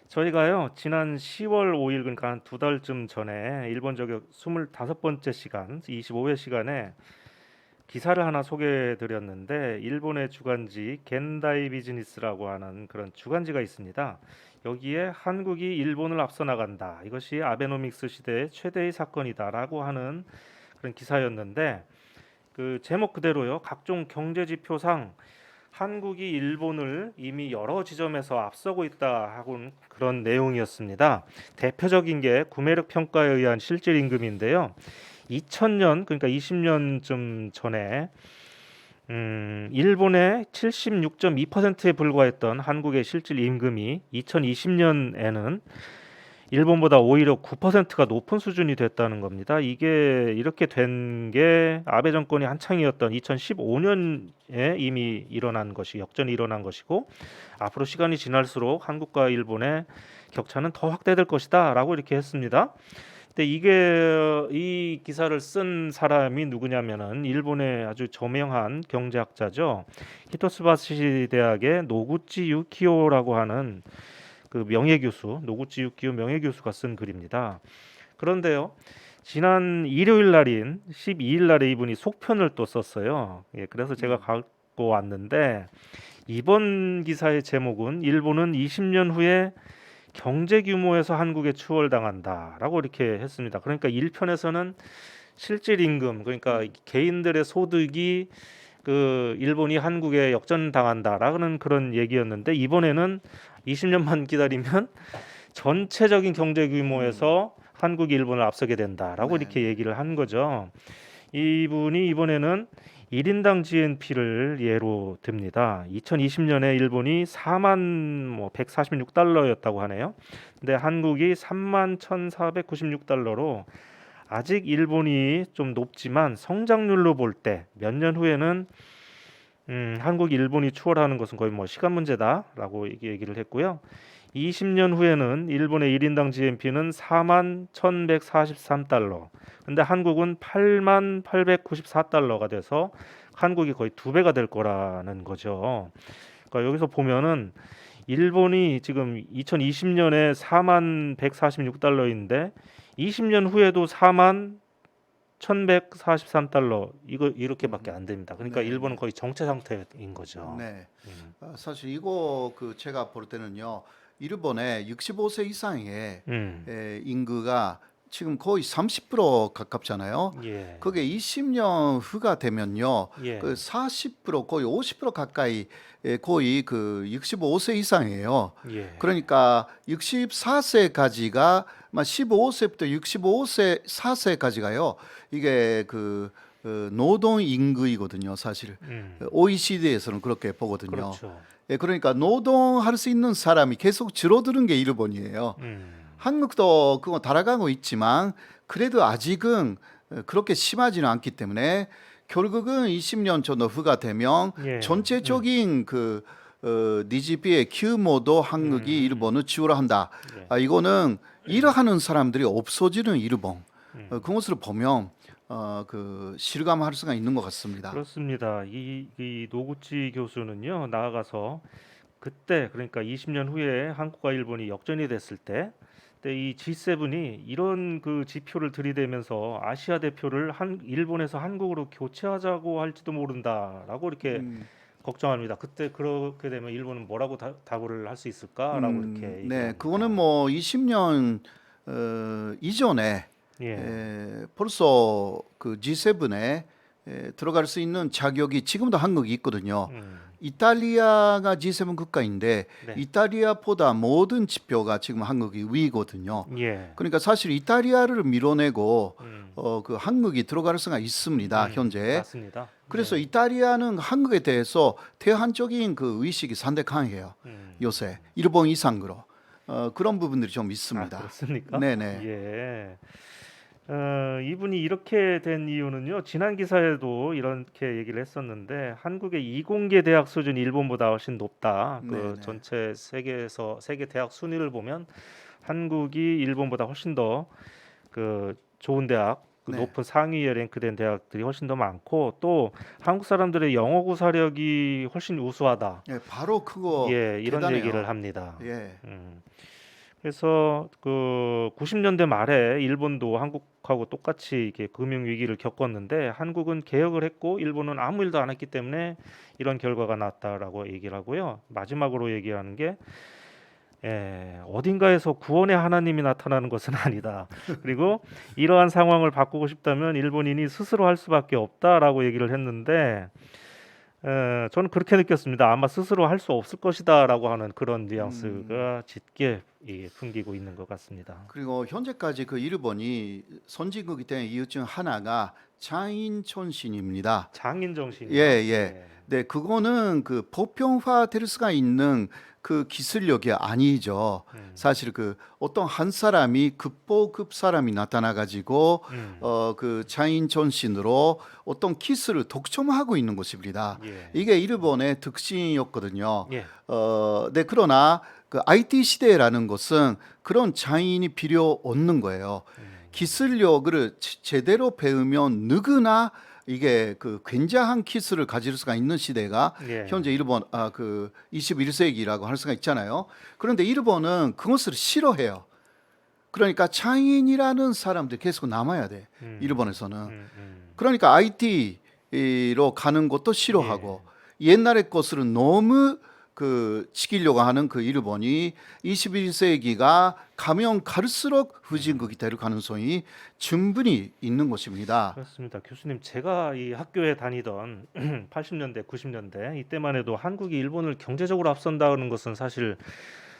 저희가요 지난 10월 5일 그러니까 한 두 달쯤 전에 일본 저격 25번째 시간 25회 시간에 기사를 하나 소개해드렸는데 일본의 주간지 겐다이 비즈니스라고 하는 그런 주간지가 있습니다. 여기에 한국이 일본을 앞서 나간다. 이것이 아베노믹스 시대의 최대의 사건이다라고 하는 그런 기사였는데 그 제목 그대로요. 각종 경제 지표상 한국이 일본을 이미 여러 지점에서 앞서고 있다 하고는 그런 내용이었습니다. 대표적인 게 구매력 평가에 의한 실질 임금인데요. 2000년 그러니까 20년쯤 전에 일본의 76.2%에 불과했던 한국의 실질 임금이 2020년에는 일본보다 오히려 9%가 높은 수준이 됐다는 겁니다. 이게 이렇게 된 게 아베 정권이 한창이었던 2015년에 이미 일어난 것이 역전이 일어난 것이고 앞으로 시간이 지날수록 한국과 일본의 격차는 더 확대될 것이다라고 이렇게 했습니다. 근데 이게 이 기사를 쓴 사람이 누구냐면은 일본의 아주 저명한 경제학자죠. 히토스바시 대학의 노구치 유키오라고 하는 그 명예교수, 노구치 유키오 명예교수가 쓴 글입니다. 그런데요, 지난 일요일 날인 12일 날에 이분이 속편을 또 썼어요. 예, 그래서 제가 갖고 왔는데 이번 기사의 제목은 일본은 20년 후에 경제 규모에서 한국에 추월당한다라고 이렇게 했습니다. 그러니까 1편에서는 실질 임금, 그러니까 개인들의 소득이 그 일본이 한국에 역전당한다라는 그런 얘기였는데 이번에는 20년만 기다리면 전체적인 경제 규모에서 한국이 일본을 앞서게 된다라고 네. 이렇게 얘기를 한 거죠. 이분이 이번에는 1인당 GNP를 예로 듭니다. 2020년에 일본이 4만 146달러였다고 하네요. 근데 한국이 3만 1,496달러로 아직 일본이 좀 높지만 성장률로 볼 때 몇 년 후에는 한국이 일본이 추월하는 것은 거의 뭐 시간 문제다라고 얘기를 했고요. 20년 후에는 일본의 1인당 GNP는 4만 1,143달러. 근데 한국은 8만 894달러가 돼서 한국이 거의 두 배가 될 거라는 거죠. 그러니까 여기서 보면은 일본이 지금 2020년에 4만 146달러인데 20년 후에도 4만 1,143달러 이거 이렇게밖에 안 됩니다. 그러니까 네. 일본은 거의 정체 상태인 거죠. 네. 사실 이거 그 제가 볼 때는요. 일본의 65세 이상의 인구가 지금 거의 30% 가깝잖아요. 예. 그게 20년 후가 되면요. 예. 그 40% 거의 50% 가까이 거의 그 65세 이상이에요. 예. 그러니까 64세까지가 15세부터 65세 4세까지가요. 이게 그 노동 인구이거든요, 사실. OECD에서는 그렇게 보거든요. 그렇죠. 예, 그러니까 노동할 수 있는 사람이 계속 줄어드는 게 일본이에요. 한국도 그거 따라가고 있지만 그래도 아직은 그렇게 심하지는 않기 때문에 결국은 20년 정도 후가 되면 예. 전체적인 그 DGP의 규모도 한국이 일본을 추월한다. 예. 이거는 일하는 사람들이 없어지는 일본. 그것을 보면 그 실감할 수가 있는 것 같습니다. 그렇습니다. 이 노구치 교수는요 나아가서 그때 그러니까 20년 후에 한국과 일본이 역전이 됐을 때, 그때 이 G7이 이런 그 지표를 들이대면서 아시아 대표를 일본에서 한국으로 교체하자고 할지도 모른다라고 이렇게 걱정합니다. 그때 그렇게 되면 일본은 뭐라고 답을 할 수 있을까라고 이렇게 네, 얘기합니다. 그거는 뭐 20년 이전에 벌써 그 G7에 들어갈 수 있는 자격이 지금도 한국이 있거든요. 이탈리아가 G7 국가인데 네. 이탈리아보다 모든 지표가 지금 한국이 위거든요. 예. 그러니까 사실 이탈리아를 밀어내고 그 한국이 들어갈 수가 있습니다. 현재. 맞습니다. 그래서 이탈리아는 한국에 대해서 대한적인 그 의식이 상당히 강해요. 요새 일본 이상으로 그런 부분들이 좀 있습니다. 그렇습니까? 네네. 예. 이분이 이렇게 된 이유는요. 지난 기사에도 이렇게 얘기를 했었는데 한국의 이공계 대학 수준이 일본보다 훨씬 높다. 그 네네. 전체 세계 대학 순위를 보면 한국이 일본보다 훨씬 더 그 좋은 대학, 그 네. 높은 상위에 랭크된 대학들이 훨씬 더 많고 또 한국 사람들의 영어 구사력이 훨씬 우수하다. 예, 바로 그거 예, 이런 대단해요. 얘기를 합니다. 예. 그래서 그 90년대 말에 일본도 한국하고 똑같이 이렇게 금융 위기를 겪었는데 한국은 개혁을 했고 일본은 아무 일도 안 했기 때문에 이런 결과가 났다라고 얘기를 하고요. 마지막으로 얘기하는 게 어딘가에서 구원의 하나님이 나타나는 것은 아니다. 그리고 이러한 상황을 바꾸고 싶다면 일본인이 스스로 할 수밖에 없다라고 얘기를 했는데 저는 그렇게 느꼈습니다. 아마 스스로 할 수 없을 것이다라고 하는 그런 뉘앙스가 짙게 풍기고 있는 것 같습니다. 그리고 현재까지 그 일본이 선진국이 된 이유 중 하나가 장인 천신입니다. 장인 정신이. 예, 예. 네, 그거는 그 보편화될 수가 있는 그 기술력이 아니죠. 사실 그 어떤 한 사람이 급보급 사람이 나타나 가지고 그 장인 전신으로 어떤 기술을 독점하고 있는 것입니다. 예. 이게 일본의 특징이었거든요. 예. 네, 그러나 그 IT 시대라는 것은 그런 장인이 필요 없는 거예요. 기술력을 제대로 배우면 누구나 이게 그 굉장한 기술을 가질 수가 있는 시대가 예. 현재 일본 그 21세기라고 할 수가 있잖아요. 그런데 일본은 그것을 싫어해요. 그러니까 장인이라는 사람들이 계속 남아야 돼. 일본에서는. 그러니까 IT로 가는 것도 싫어하고 옛날의 것을 너무 그 지키려고 하는 그 일본이 21세기가 가면 갈수록 후진국이 될 가능성이 충분히 있는 것입니다. 그렇습니다. 교수님, 제가 이 학교에 다니던 80년대, 90년대 이때만 해도 한국이 일본을 경제적으로 앞선다는 것은 사실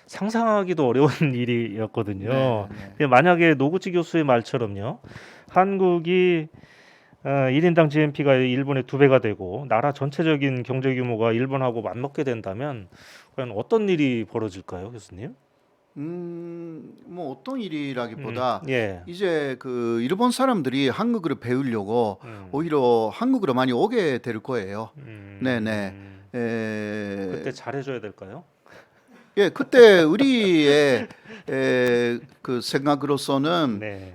상상하기도 어려운 일이었거든요. 네. 근데 만약에 노구치 교수의 말처럼요, 한국이 1인당 GNP가 일본의 2배가 되고 나라 전체적인 경제 규모가 일본하고 맞먹게 된다면 과연 어떤 일이 벌어질까요, 교수님? 뭐 어떤 일이라기보다 예. 이제 그 일본 사람들이 한국어를 배우려고 오히려 한국으로 많이 오게 될 거예요. 네네. 그때 잘해줘야 될까요? 예, 그때 우리의 그 생각으로서는 네.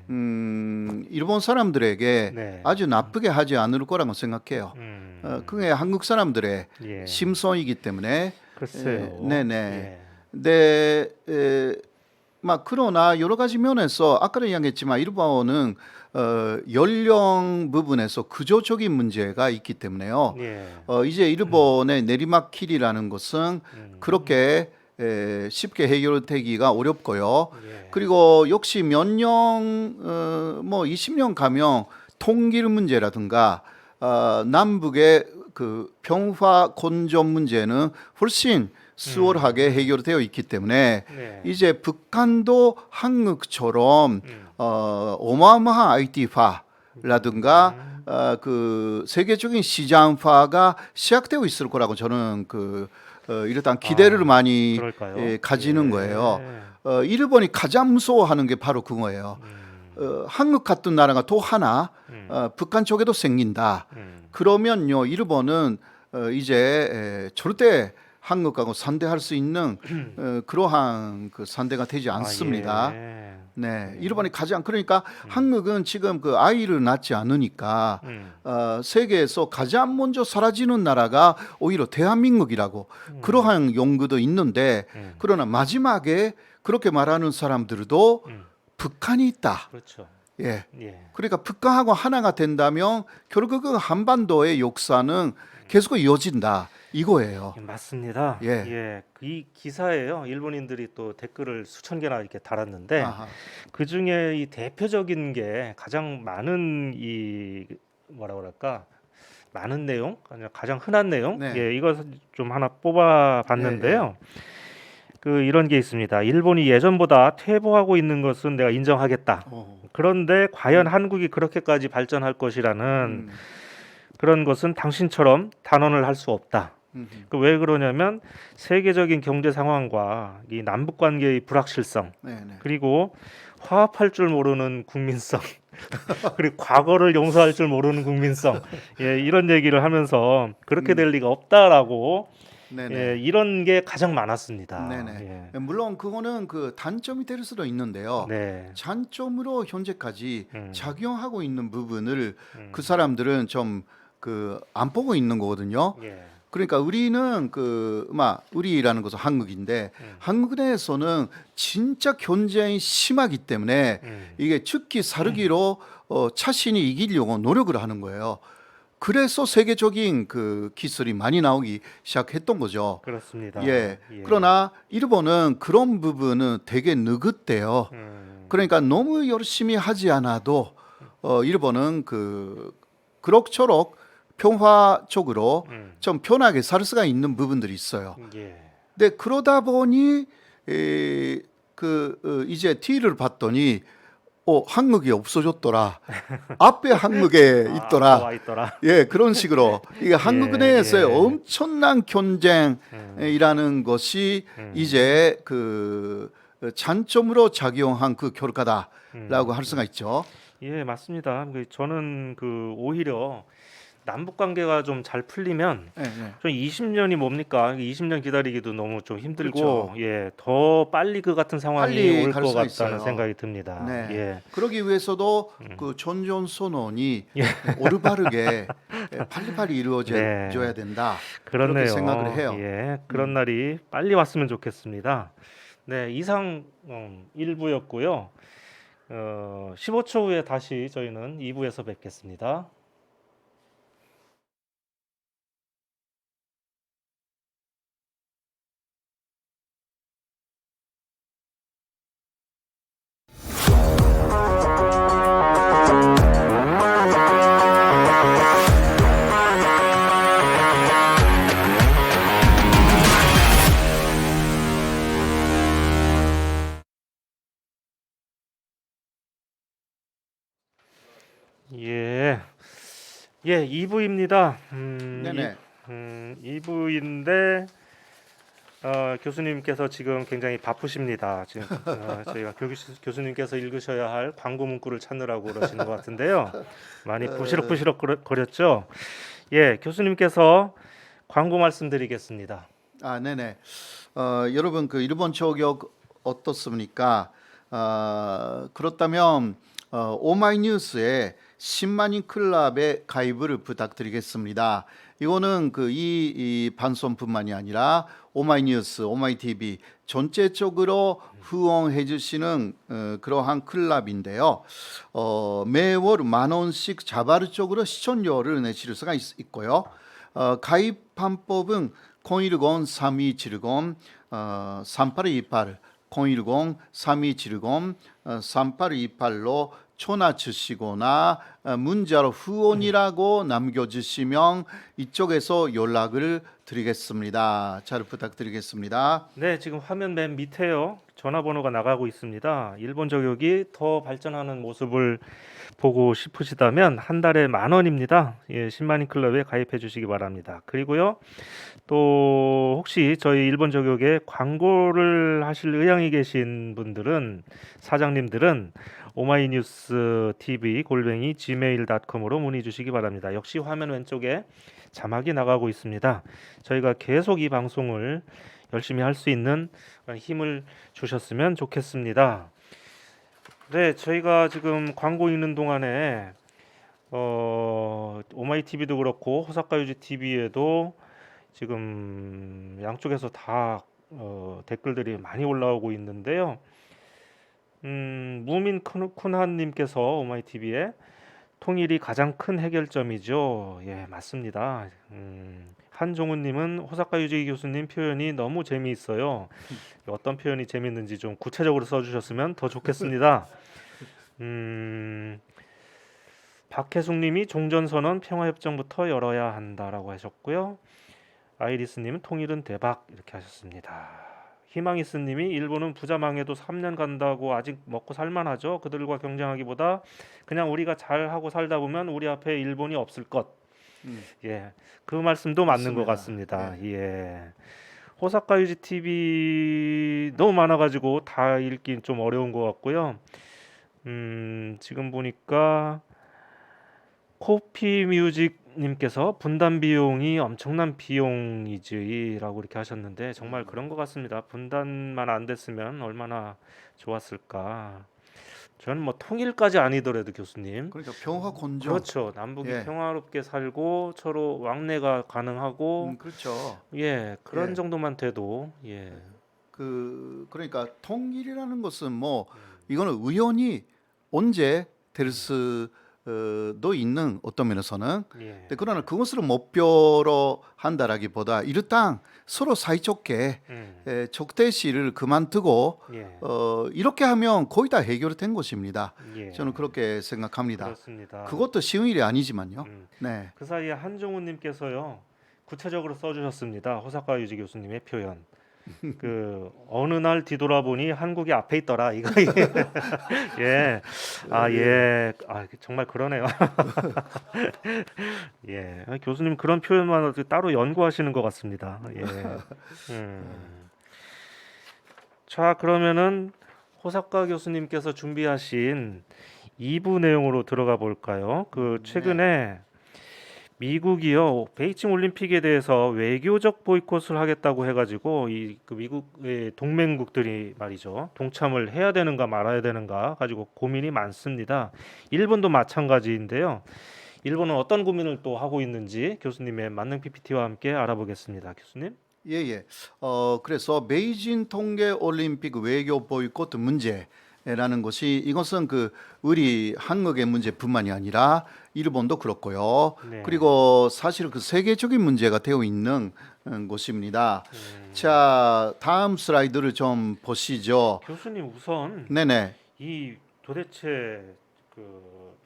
일본 사람들에게 네. 아주 나쁘게 하지 않을 거라고 생각해요. 그게 한국 사람들의 예. 심성이기 때문에. 글쎄요. 네네. 예. 네, 막 그러나 여러 가지 면에서 아까도 이야기했지만 일본은 연령 부분에서 구조적인 문제가 있기 때문에요. 예. 이제 일본의 내리막길이라는 것은 그렇게 쉽게 해결되기가 어렵고요. 예. 그리고 역시 몇 년, 뭐 20년 가면 통일 문제라든가 남북의 그 평화 건전 문제는 훨씬 수월하게 해결되어 있기 때문에 네. 이제 북한도 한국처럼 어마어마한 IT화라든가 그 세계적인 시장화가 시작되고 있을 거라고 저는 그 일단 기대를 많이 그럴까요? 가지는 예. 거예요. 일본이 가장 무서워하는 게 바로 그거예요. 한국 같은 나라가 또 하나 북한 쪽에도 생긴다. 그러면요 일본은 이제 절대 한국하고 상대할 수 있는 그러한 그 상대가 되지 않습니다. 예. 네, 일본이 가장 그러니까 한국은 지금 그 아이를 낳지 않으니까 세계에서 가장 먼저 사라지는 나라가 오히려 대한민국이라고 그러한 연구도 있는데 그러나 마지막에 그렇게 말하는 사람들도 북한이 있다. 그렇죠. 예. 예. 그러니까 북한하고 하나가 된다면 결국은 한반도의 역사는 계속 이어진다. 이거예요. 맞습니다. 예. 예. 이 기사에요. 일본인들이 또 댓글을 수천 개나 이렇게 달았는데 아하. 그 중에 이 대표적인 게 가장 많은 이 뭐라 그럴까? 많은 내용, 아니라 가장 흔한 내용. 네. 예, 이것을 좀 하나 뽑아 봤는데요. 그 이런 게 있습니다. 일본이 예전보다 퇴보하고 있는 것은 내가 인정하겠다. 그런데 과연 한국이 그렇게까지 발전할 것이라는 그런 것은 당신처럼 단언을 할 수 없다. 그 왜 그러냐면 세계적인 경제 상황과 이 남북 관계의 불확실성, 네네. 그리고 화합할 줄 모르는 국민성, 그리고 과거를 용서할 줄 모르는 국민성, 예, 이런 얘기를 하면서 그렇게 될 리가 없다라고 네네. 예, 이런 게 가장 많았습니다. 네네. 물론 그거는 그 단점이 될 수도 있는데요. 네. 장점으로 현재까지 작용하고 있는 부분을 음. 그 사람들은 좀 그 안 보고 있는 거거든요. 예. 그러니까 우리는 우리라는 것은 한국인데 한국 내에서는 진짜 경쟁이 심하기 때문에 이게 죽기 사르기로 자신이 이기려고 노력을 하는 거예요. 그래서 세계적인 그 기술이 많이 나오기 시작했던 거죠. 그렇습니다. 예. 그러나 일본은 그런 부분은 되게 느긋해요. 그러니까 너무 열심히 하지 않아도 일본은 그럭저럭 평화적으로 좀 편하게 살 수가 있는 부분들이 있어요. 예. 근데 그러다 보니 이제 뒤를 봤더니 한국이 없어졌더라. 앞에 한국에 있더라. 와 있더라. 예, 그런 식으로 이게 한국 내에서의 예. 엄청난 경쟁이라는 것이 이제 장점으로 작용한 그 결과다라고 할 수가 있죠. 예, 맞습니다. 저는 오히려 남북 관계가 좀 잘 풀리면 예, 예. 좀 20년이 뭡니까? 20년 기다리기도 너무 좀 힘들고 그렇죠. 예, 더 빨리 그 같은 상황이 빨리 올 갈 것 수가 같다는 있어요. 생각이 듭니다. 네. 예. 그러기 위해서도 그 전전선언이 올바르게 빨리빨리 이루어져야 네. 된다. 그렇네요. 그렇게 생각을 해요. 예, 그런 날이 빨리 왔으면 좋겠습니다. 네, 이상 1부였고요. 15초 후에 다시 저희는 2부에서 뵙겠습니다. 예, 예, 2부입니다. 네네. 2부인데 교수님께서 지금 굉장히 바쁘십니다. 지금 저희가 교수님께서 읽으셔야 할 광고 문구를 찾느라고 그러시는 것 같은데요. 많이 부시럭부시럭 거렸죠. 예, 교수님께서 광고 말씀드리겠습니다. 아, 네네. 여러분 그 일본 저격 어떻습니까? 그렇다면 오마이뉴스에 10만인 클럽에 가입을 부탁드리겠습니다. 이거는 이 방송뿐만이 아니라 오마이뉴스, 오마이TV 전체적으로 후원해 주시는 그러한 클럽인데요. 매월 10,000원씩 자발적으로 시청료를 내실 수가 있고요. 가입 방법은 010-3270-3828 010-3270-3828로 전화 주시거나 문자로 후원이라고 남겨주시면 이쪽에서 연락을 드리겠습니다. 잘 부탁드리겠습니다. 네, 지금 화면 맨 밑에요. 전화번호가 나가고 있습니다. 일본 저격이 더 발전하는 모습을 보고 싶으시다면 한 달에 10,000원입니다. 예, 10만인 클럽에 가입해 주시기 바랍니다. 그리고요, 또 혹시 저희 일본 저격에 광고를 하실 의향이 계신 분들은 사장님들은 오마이뉴스 TV @gmail.com으로 문의 주시기 바랍니다. 역시 화면 왼쪽에 자막이 나가고 있습니다. 저희가 계속 이 방송을 열심히 할 수 있는 힘을 주셨으면 좋겠습니다. 네, 저희가 지금 광고 있는 동안에 오마이 TV도 그렇고 호사카 유지 TV에도 지금 양쪽에서 다 댓글들이 많이 올라오고 있는데요. 무민 쿤한님께서 오마이 TV에 통일이 가장 큰 해결점이죠. 예, 맞습니다. 한종훈님은 호사카 유지 교수님 표현이 너무 재미있어요. 어떤 표현이 재미있는지 좀 구체적으로 써주셨으면 더 좋겠습니다. 박혜숙님이 종전선언 평화협정부터 열어야 한다라고 하셨고요. 아이리스님은 통일은 대박 이렇게 하셨습니다. 희망이스님이 일본은 부자 망해도 3년 간다고 아직 먹고 살만하죠. 그들과 경쟁하기보다 그냥 우리가 잘하고 살다 보면 우리 앞에 일본이 없을 것. 예, 그 말씀도 맞는 것 같습니다. 예. 호사카 유지 TV 너무 많아가지고 다 읽긴 좀 어려운 것 같고요. 지금 보니까 코피 뮤직님께서 분담 비용이 엄청난 비용이지라고 이렇게 하셨는데 정말 그런 것 같습니다. 분담만 안 됐으면 얼마나 좋았을까. 저는 뭐 통일까지 아니더라도 교수님. 그러니까 평화 건조. 그렇죠. 남북이 예. 평화롭게 살고 서로 왕래가 가능하고 그렇죠. 예, 그런 예. 정도만 돼도 예. 그러니까 통일이라는 것은 뭐 이거는 우연히 언제 될 수도 있는 어떤 면에서는 예. 근데 그러나 그것을 목표로 한다라기보다 일단 서로 사이좋게 적대시를 그만두고 예. 이렇게 하면 거의 다 해결된 것입니다. 예. 저는 그렇게 생각합니다. 그렇습니다. 그것도 쉬운 일이 아니지만요. 음, 네. 그 사이에 한종훈님께서요 구체적으로 써주셨습니다. 호사카 유지 교수님의 표현. 그 어느 날 뒤돌아보니 한국이 앞에 있더라. 이거 예, 예, 정말 그러네요. 예, 교수님 그런 표현만 어떻게 따로 연구하시는 것 같습니다. 예. 자, 그러면은 호사카 교수님께서 준비하신 2부 내용으로 들어가 볼까요? 그 최근에 미국이요 베이징 올림픽에 대해서 외교적 보이콧을 하겠다고 해가지고 그 미국의 동맹국들이 말이죠 동참을 해야 되는가 말아야 되는가 가지고 고민이 많습니다. 일본도 마찬가지인데요. 일본은 어떤 고민을 또 하고 있는지 교수님의 만능 PPT와 함께 알아보겠습니다. 교수님. 예. 그래서 베이징 동계 올림픽 외교 보이콧 문제라는 것이 이것은 우리 한국의 문제뿐만이 아니라 일본도 그렇고요. 네. 그리고 사실 세계적인 문제가 되어 있는 것입니다. 자, 다음 슬라이드를 좀 보시죠. 교수님 우선 네네. 이 도대체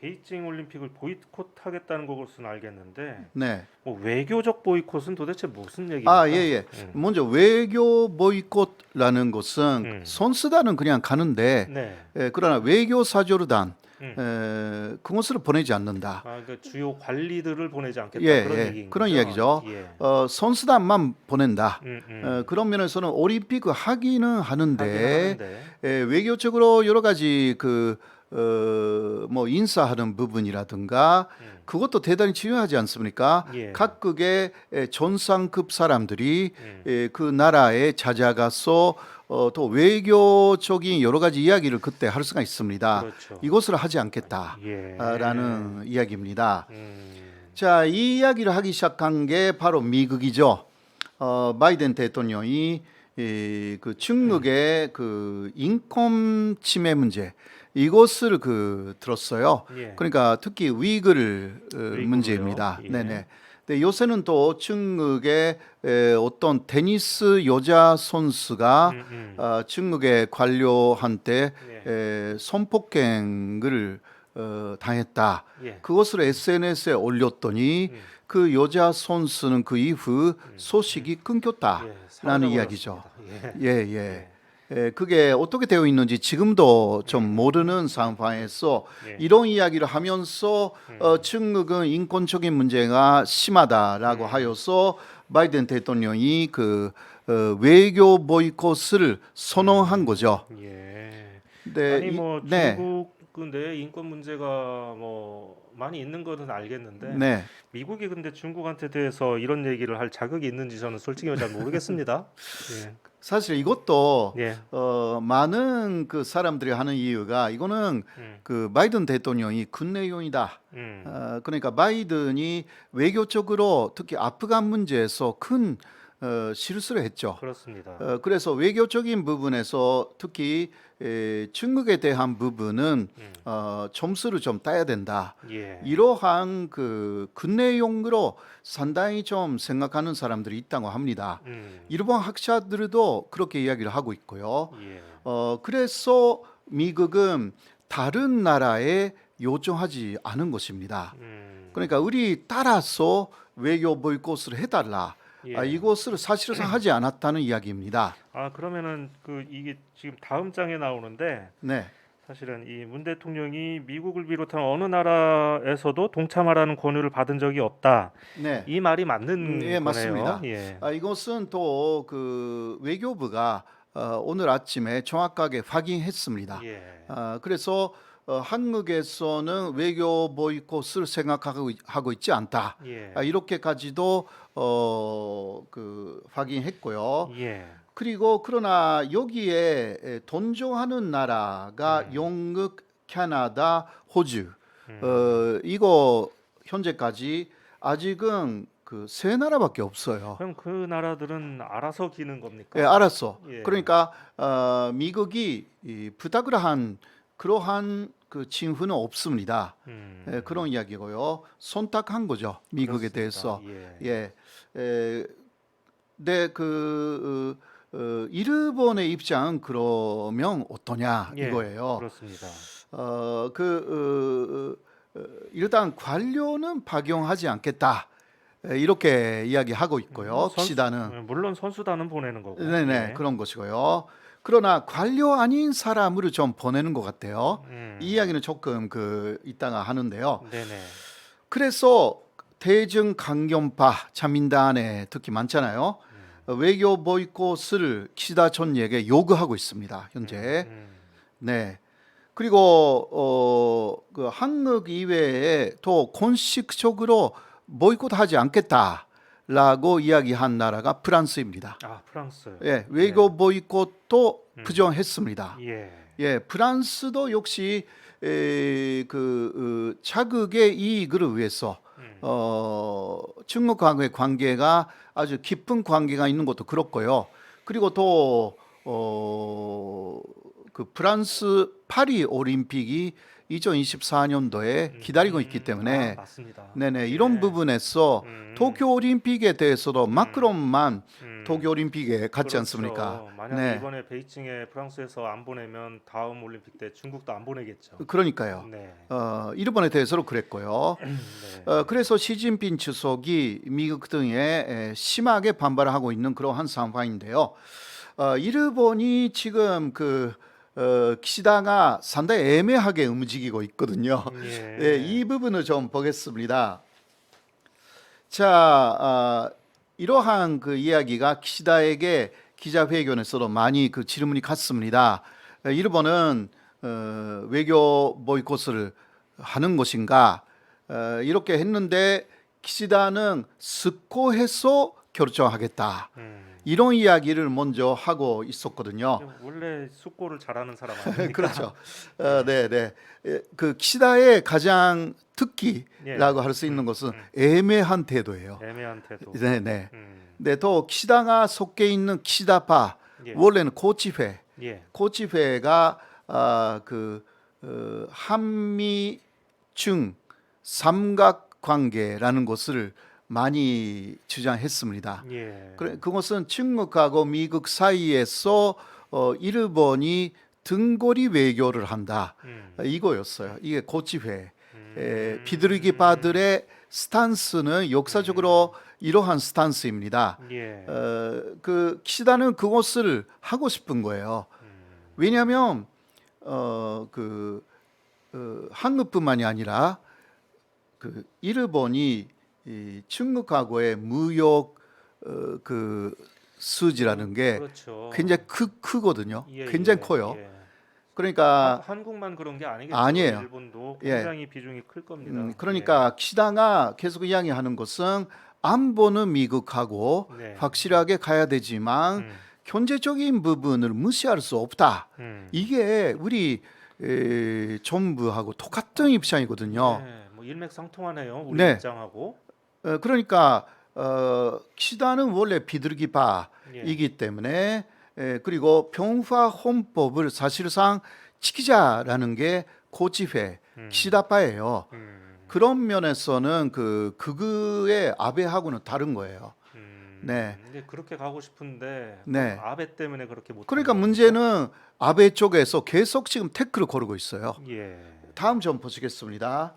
베이징 올림픽을 보이콧하겠다는 것은 알겠는데 네. 뭐 외교적 보이콧은 도대체 무슨 얘기입니까? 예. 먼저 외교 보이콧라는 것은 선수단은 그냥 가는데 네. 그러나 외교 사절단 그것을 보내지 않는다. 그러니까 주요 관리들을 보내지 않겠다 그런 얘기인 그런 거죠? 이야기죠. 예. 선수단만 보낸다. 그런 면에서는 올림픽 하기는 하는데 외교적으로 여러 가지 뭐 인사하는 부분이라든가 그것도 대단히 중요하지 않습니까? 예. 각국의 전상급 사람들이 그 나라에 찾아가서 또 외교적인 여러 가지 이야기를 그때 할 수가 있습니다. 그렇죠. 이것을 하지 않겠다라는 이야기입니다. 자, 이 이야기를 하기 시작한 게 바로 미국이죠. 바이든 대통령이 중국의 인권 침해 문제 이것을 들었어요. 예. 그러니까 특히 위이그르 문제입니다. 예. 네네. 근데 요새는 또 중국의 어떤 테니스 여자 선수가 중국의 관료한테 성폭행을 당했다. 예. 그것을 SNS에 올렸더니 그 여자 선수는 그 이후 소식이 끊겼다라는 이야기죠. 예. 그게 어떻게 되어 있는지 지금도 좀 모르는 상황에서 이런 이야기를 하면서 중국은 인권적인 문제가 심하다라고 하여서 바이든 대통령이 외교 보이콧을 선언한 거죠. 예. 네, 아니 뭐 네. 중국 내 인권 문제가 뭐 많이 있는 것은 알겠는데 네. 미국이 근데 중국한테 대해서 이런 얘기를 할 자격이 있는지 저는 솔직히 잘 모르겠습니다. 사실 이것도 예. 많은 사람들이 하는 이유가 이거는 바이든 대통령이 군내용이다. 그러니까 바이든이 외교적으로 특히 아프간 문제에서 큰 실수를 했죠. 그렇습니다. 그래서 외교적인 부분에서 특히 중국에 대한 부분은 점수를 좀 따야 된다. 예. 이러한 군내용으로 상당히 좀 생각하는 사람들이 있다고 합니다. 일본 학자들도 그렇게 이야기를 하고 있고요. 예. 그래서 미국은 다른 나라에 요청하지 않은 것입니다. 그러니까 우리 따라서 외교 보이콧을 해달라. 이것을 사실상 하지 않았다는 이야기입니다. 그러면은 이게 지금 다음 장에 나오는데 네. 사실은 이 문 대통령이 미국을 비롯한 어느 나라에서도 동참하라는 권유를 받은 적이 없다. 네. 이 말이 맞는 예, 거네요. 맞습니다. 예. 이것은 또 외교부가 오늘 아침에 정확하게 확인했습니다. 예. 그래서 한국에서는 외교 보이콧을 생각하고 있지 않다. 예. 이렇게까지도 확인했고요. 예. 그리고 그러나 여기에 동조하는 나라가 영국, 캐나다, 호주. 이거 현재까지 아직은 그 세 나라밖에 없어요. 그럼 그 나라들은 알아서 기는 겁니까? 예, 알았어. 예. 그러니까 미국이 이 부탁을 한 그러한 그 징후는 없습니다. 예, 그런 이야기고요. 손탁한 거죠. 미국에 대해서. 예. 네, 일본의 입장은 그러면 어떠냐 예, 이거예요. 그렇습니다. 일단 관료는 박용하지 않겠다. 이렇게 이야기하고 있고요. 기시다는. 물론 선수단은 보내는 거고. 네네, 예. 그런 것이고요. 그러나 관료 아닌 사람을 좀 보내는 것 같아요. 이 이야기는 조금 이따가 하는데요. 네네. 그래서 대중 강경파 자민당에 특히 많잖아요. 외교 보이콧을 기시다 총리에게 요구하고 있습니다. 현재. 네. 그리고 그 한국 이외에 또 공식적으로 보이콧하지 않겠다라고 이야기한 나라가 프랑스입니다. 아, 프랑스. 예, 외교 보이콧도 부정했습니다. 예. 예, 프랑스도 역시 자국의 이익을 위해서 중국과의 관계가 아주 깊은 관계가 있는 것도 그렇고요. 그리고 또 그 프랑스 파리 올림픽이 2024년도에 기다리고 있기 때문에 아, 맞습니다. 네네 이런 부분에서 도쿄 올림픽에 대해서도 마크론만 도쿄 올림픽에 갔지 그렇죠. 않습니까? 만약 네. 이번에 베이징에 프랑스에서 안 보내면 다음 올림픽 때 중국도 안 보내겠죠. 그러니까요. 네. 일본에 대해서도 그랬고요. 네. 그래서 시진핑 주석이 미국 등에 심하게 반발하고 있는 그러한 상황인데요. 일본이 지금 기시다가 상당히 애매하게 움직이고 있거든요. 예. 네, 이 부분을 좀 보겠습니다. 자, 이러한 이야기가 기시다에게 기자회견에서도 많이 질문이 갔습니다. 일본은 외교 보이콧을 하는 것인가? 이렇게 했는데 기시다는 숙고해서 결정하겠다. 이런 이야기를 먼저 하고 있었거든요. 원래 숙고를 잘하는 사람 아닙니까? 그렇죠. 네. 기시다의 가장 특기라고 할 수 있는 것은 애매한 태도예요. 애매한 태도. 네. 네, 또 기시다가 속해 있는 기시다파 예. 원래는 고치회, 예. 고치회가 한미중 삼각관계라는 것을 많이 주장했습니다. 예. 그것은 중국하고 미국 사이에서 일본이 등거리 외교를 한다. 이거였어요. 이게 고치회. 비둘기파들의 스탄스는 역사적으로 이러한 스탄스입니다. 예. 기시다는 그것을 하고 싶은 거예요. 왜냐하면 한국뿐만이 아니라 일본이 이 중국하고의 무역 수지라는 게 그렇죠. 굉장히 크거든요. 예, 굉장히 예, 커요. 예. 그러니까 한국만 그런 게 아니겠죠. 아니에요. 일본도 예. 굉장히 비중이 클 겁니다. 그러니까 기시다가 계속 이야기하는 것은 안보는 미국하고 네. 확실하게 가야 되지만 경제적인 부분을 무시할 수 없다. 이게 우리 정부하고 똑같은 입장이거든요. 네, 뭐 일맥상통하네요. 우리 네. 입장하고. 그러니까 기시다는 원래 비둘기파이기 예. 때문에 그리고 평화 헌법을 사실상 지키자라는 게 고치회 기시다파예요. 그런 면에서는 그의 아베하고는 다른 거예요. 네. 근데 그렇게 가고 싶은데 네. 아베 때문에 그렇게 못. 그러니까 문제는 아베 쪽에서 계속 지금 태클을 거르고 있어요. 예. 다음 점 보시겠습니다.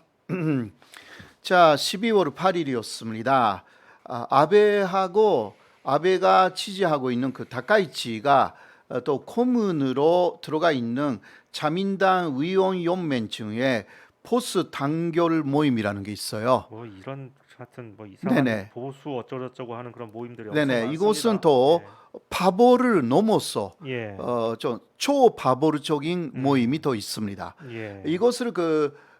자, 12월 8일이었습니다. 아베가 지지하고 있는 다카이치가 또 고문으로 들어가 있는 자민당 의원연맹 중에 포스 단결 모임이라는 게 있어요. 뭐 이런 하여튼 뭐 이상한 네네. 보수 어쩌고저쩌고 하는 그런 모임들이 네네. 엄청 많습니다. 이것은 또 바보를 넘어서 예. 좀 초바보적인 모임이 더 있습니다. 예. 이것을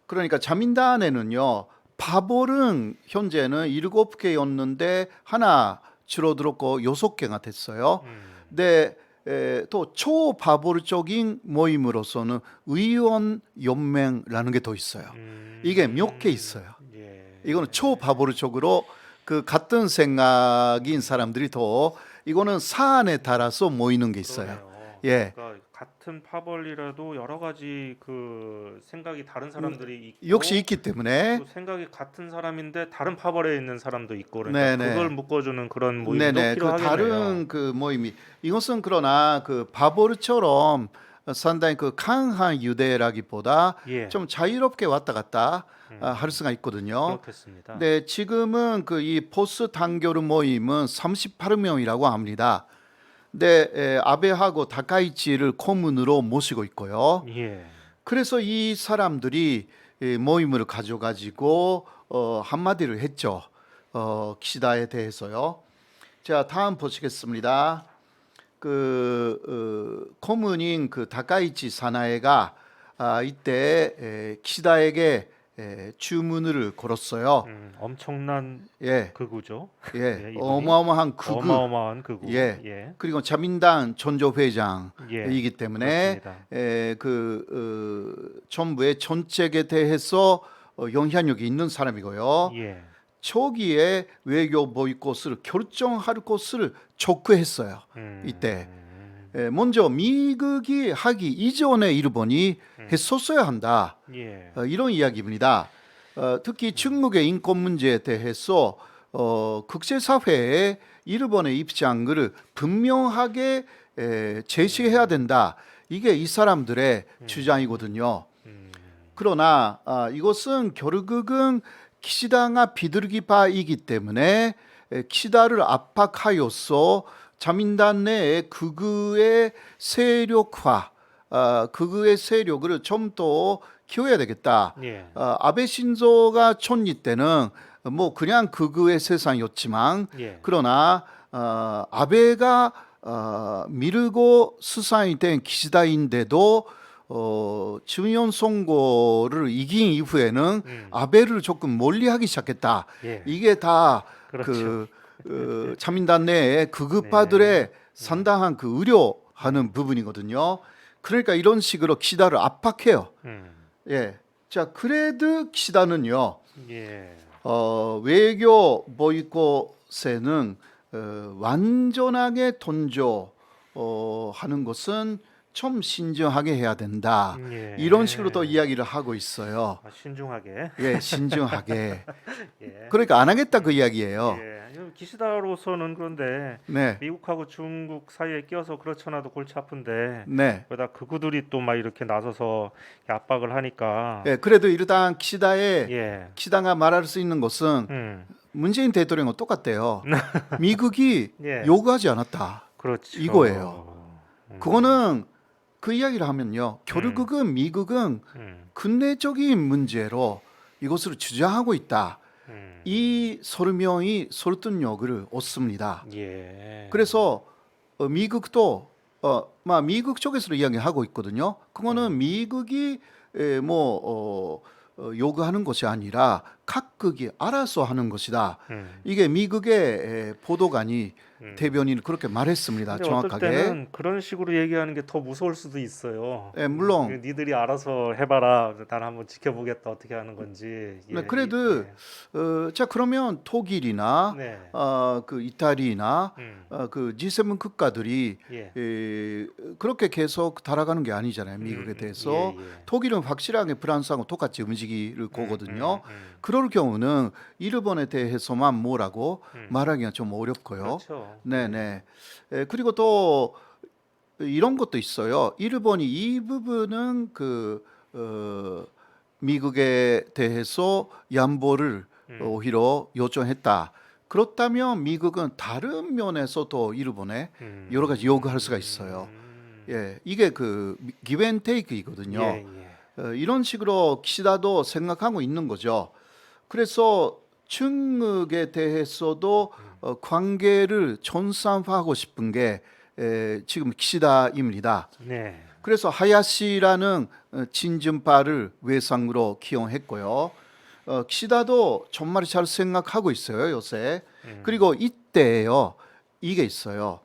그러니까 자민당에는요. 바볼은 현재는 7개였는데 하나 줄어들었고 6개가 됐어요. 근데 또 초바보르적인 모임으로서는 의원 연맹이라는 게 더 있어요. 이게 몇 개 있어요. 예. 이거는 초바보르적으로 그 같은 생각인 사람들이 더 이거는 사안에 따라서 모이는 게 있어요. 그러네요. 예. 그러니까 같은 파벌이라도 여러 가지 그 생각이 다른 사람들이 있고 역시 있기 때문에 또 생각이 같은 사람인데 다른 파벌에 있는 사람도 있고 그러니까 네네. 그걸 묶어주는 그런 모임도 네네. 그 필요하겠네요. 다른 그 모임이 이것은 그러나 그 바보르처럼 상당히 그 강한 유대라기보다 예. 좀 자유롭게 왔다 갔다 할 수가 있거든요. 그렇겠습니다. 네, 지금은 그 이 포스 단교르 모임은 38명이라고 합니다. 근데 아베하고 다카이치를 고문으로 모시고 있고요. 예. 그래서 이 사람들이 모임을 가져가지고 한마디를 했죠. 키시다에 대해서요. 자, 다음 보시겠습니다. 그 고문인 그 다카이치 사나에가 이때 키시다에게 주문을 걸었어요. 엄청난 예, 극우죠. 예, 예, 이분이 어마어마한 극우. 어마어마한 극우. 예. 예. 그리고 자민당 전조회장이기 예. 때문에 그렇습니다. 정부의 정책에 대해서 영향력이 있는 사람이고요. 예. 초기에 외교 보이콧을 결정할 것을 촉구했어요. 이때 먼저 미국이 하기 이전에 일본이 했었어야 한다. 예. 이런 이야기입니다. 특히 중국의 인권 문제에 대해서 국제사회에 일본의 입장을 분명하게 제시해야 된다. 이게 이 사람들의 주장이거든요. 그러나 이것은 결국은 키시다가 비둘기파이기 때문에 키시다를 압박하여서 자민당 내의 극우의 세력화, 극우의 세력을 좀 더 키워야 되겠다. 예. 아베 신조가 총리 때는 뭐 그냥 극우의 세상이었지만 예. 그러나 아베가 밀고 수상이 된 키시다인데도 중요한 선거를 이긴 이후에는 아베를 조금 멀리하기 시작했다. 예. 이게 다 그렇죠. 자민당 내의 극우파들의 상당한 그 우려하는 부분이거든요. 그러니까 이런 식으로 키시다를 압박해요. 예. 자, 그래도 키시다는요. 예. 외교 보이콧에는 완전하게 돈조하는 것은 좀 신중하게 해야 된다. 예. 이런 식으로 또 이야기를 하고 있어요. 신중하게. 예, 신중하게. 예. 그러니까 안 하겠다 그 이야기예요. 예. 기시다로서는 그런데 네, 미국하고 중국 사이에 끼어서 그렇잖아도 골치 아픈데 네. 거기다 극우들이 또 막 이렇게 나서서 이렇게 압박을 하니까 예, 그래도 일단 키시다가 예. 말할 수 있는 것은 문재인 대통령과 똑같대요. 미국이 예. 요구하지 않았다. 그렇죠. 이거예요. 그거는 그 이야기를 하면요. 결국은 미국은 근대적인 문제로 이것을 주장하고 있다. 이 설명이 설득력을 얻습니다. 예. 그래서 미국도 미국 쪽에서 이야기하고 있거든요. 그거는 미국이 요구하는 것이 아니라 각국이 알아서 하는 것이다. 이게 미국의 보도관이 대변인이 그렇게 말했습니다. 근데 정확하게. 어떨 때는 그런 식으로 얘기하는 게 더 무서울 수도 있어요. 예, 물론 니들이 알아서 해봐라. 난 한번 지켜보겠다. 어떻게 하는 건지. 예. 네, 그래도 자 그러면 독일이나 네. 그 이탈리아나 그 G7 국가들이 예. 그렇게 계속 달아가는 게 아니잖아요. 미국에 대해서 예. 독일은 확실하게 프랑스하고 똑같이 움직일 거거든요. 그럴 경우는 일본에 대해서만 뭐라고 말하기가 좀 어렵고요. 그렇죠. 네네. 그리고 또 이런 것도 있어요. 일본이 이 부분은 미국에 대해서 양보를 오히려 요청했다. 그렇다면 미국은 다른 면에서도 일본에 여러 가지 요구할 수가 있어요. 예, 이게 그 기브앤테이크이거든요. 예. 이런 식으로 키시다도 생각하고 있는 거죠. 그래서 중국에 대해서도 관계를 전산화하고 싶은 게 지금 키시다입니다. 네. 그래서 하야시라는 진준파를 외상으로 기용했고요. 키시다도 정말 잘 생각하고 있어요 요새. 그리고 이때요 이게 있어요.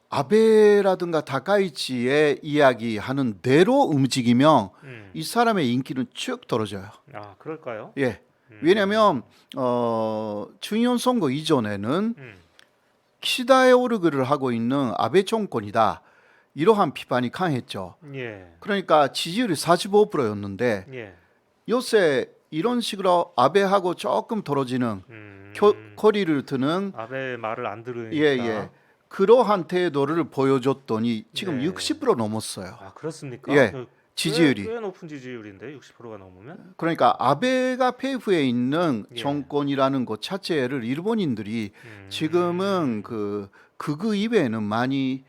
아베라든가 다카이치의 이야기하는 대로 움직이면 이 사람의 인기는 쭉 떨어져요. 아, 그럴까요? 예. 왜냐하면 중요한 선거 이전에는 키시다의 오르그를 하고 있는 아베 정권이다. 이러한 비판이 강했죠. 예. 그러니까 지지율이 45%였는데 예. 요새 이런 식으로 아베하고 조금 떨어지는 거리를 두는 아베 말을 안 들으니까. 예. 그러한 태도를 보여줬더니 지금 네. 60% 넘었어요. 아, 그렇습니까? 예. 그 지지율이. 꽤 높은 지지율인데 60%가 넘으면? 그러니까 아베가 페이프에 있는 예. 정권이라는 것 자체를 일본인들이 지금은 그 극우 이외에는 많이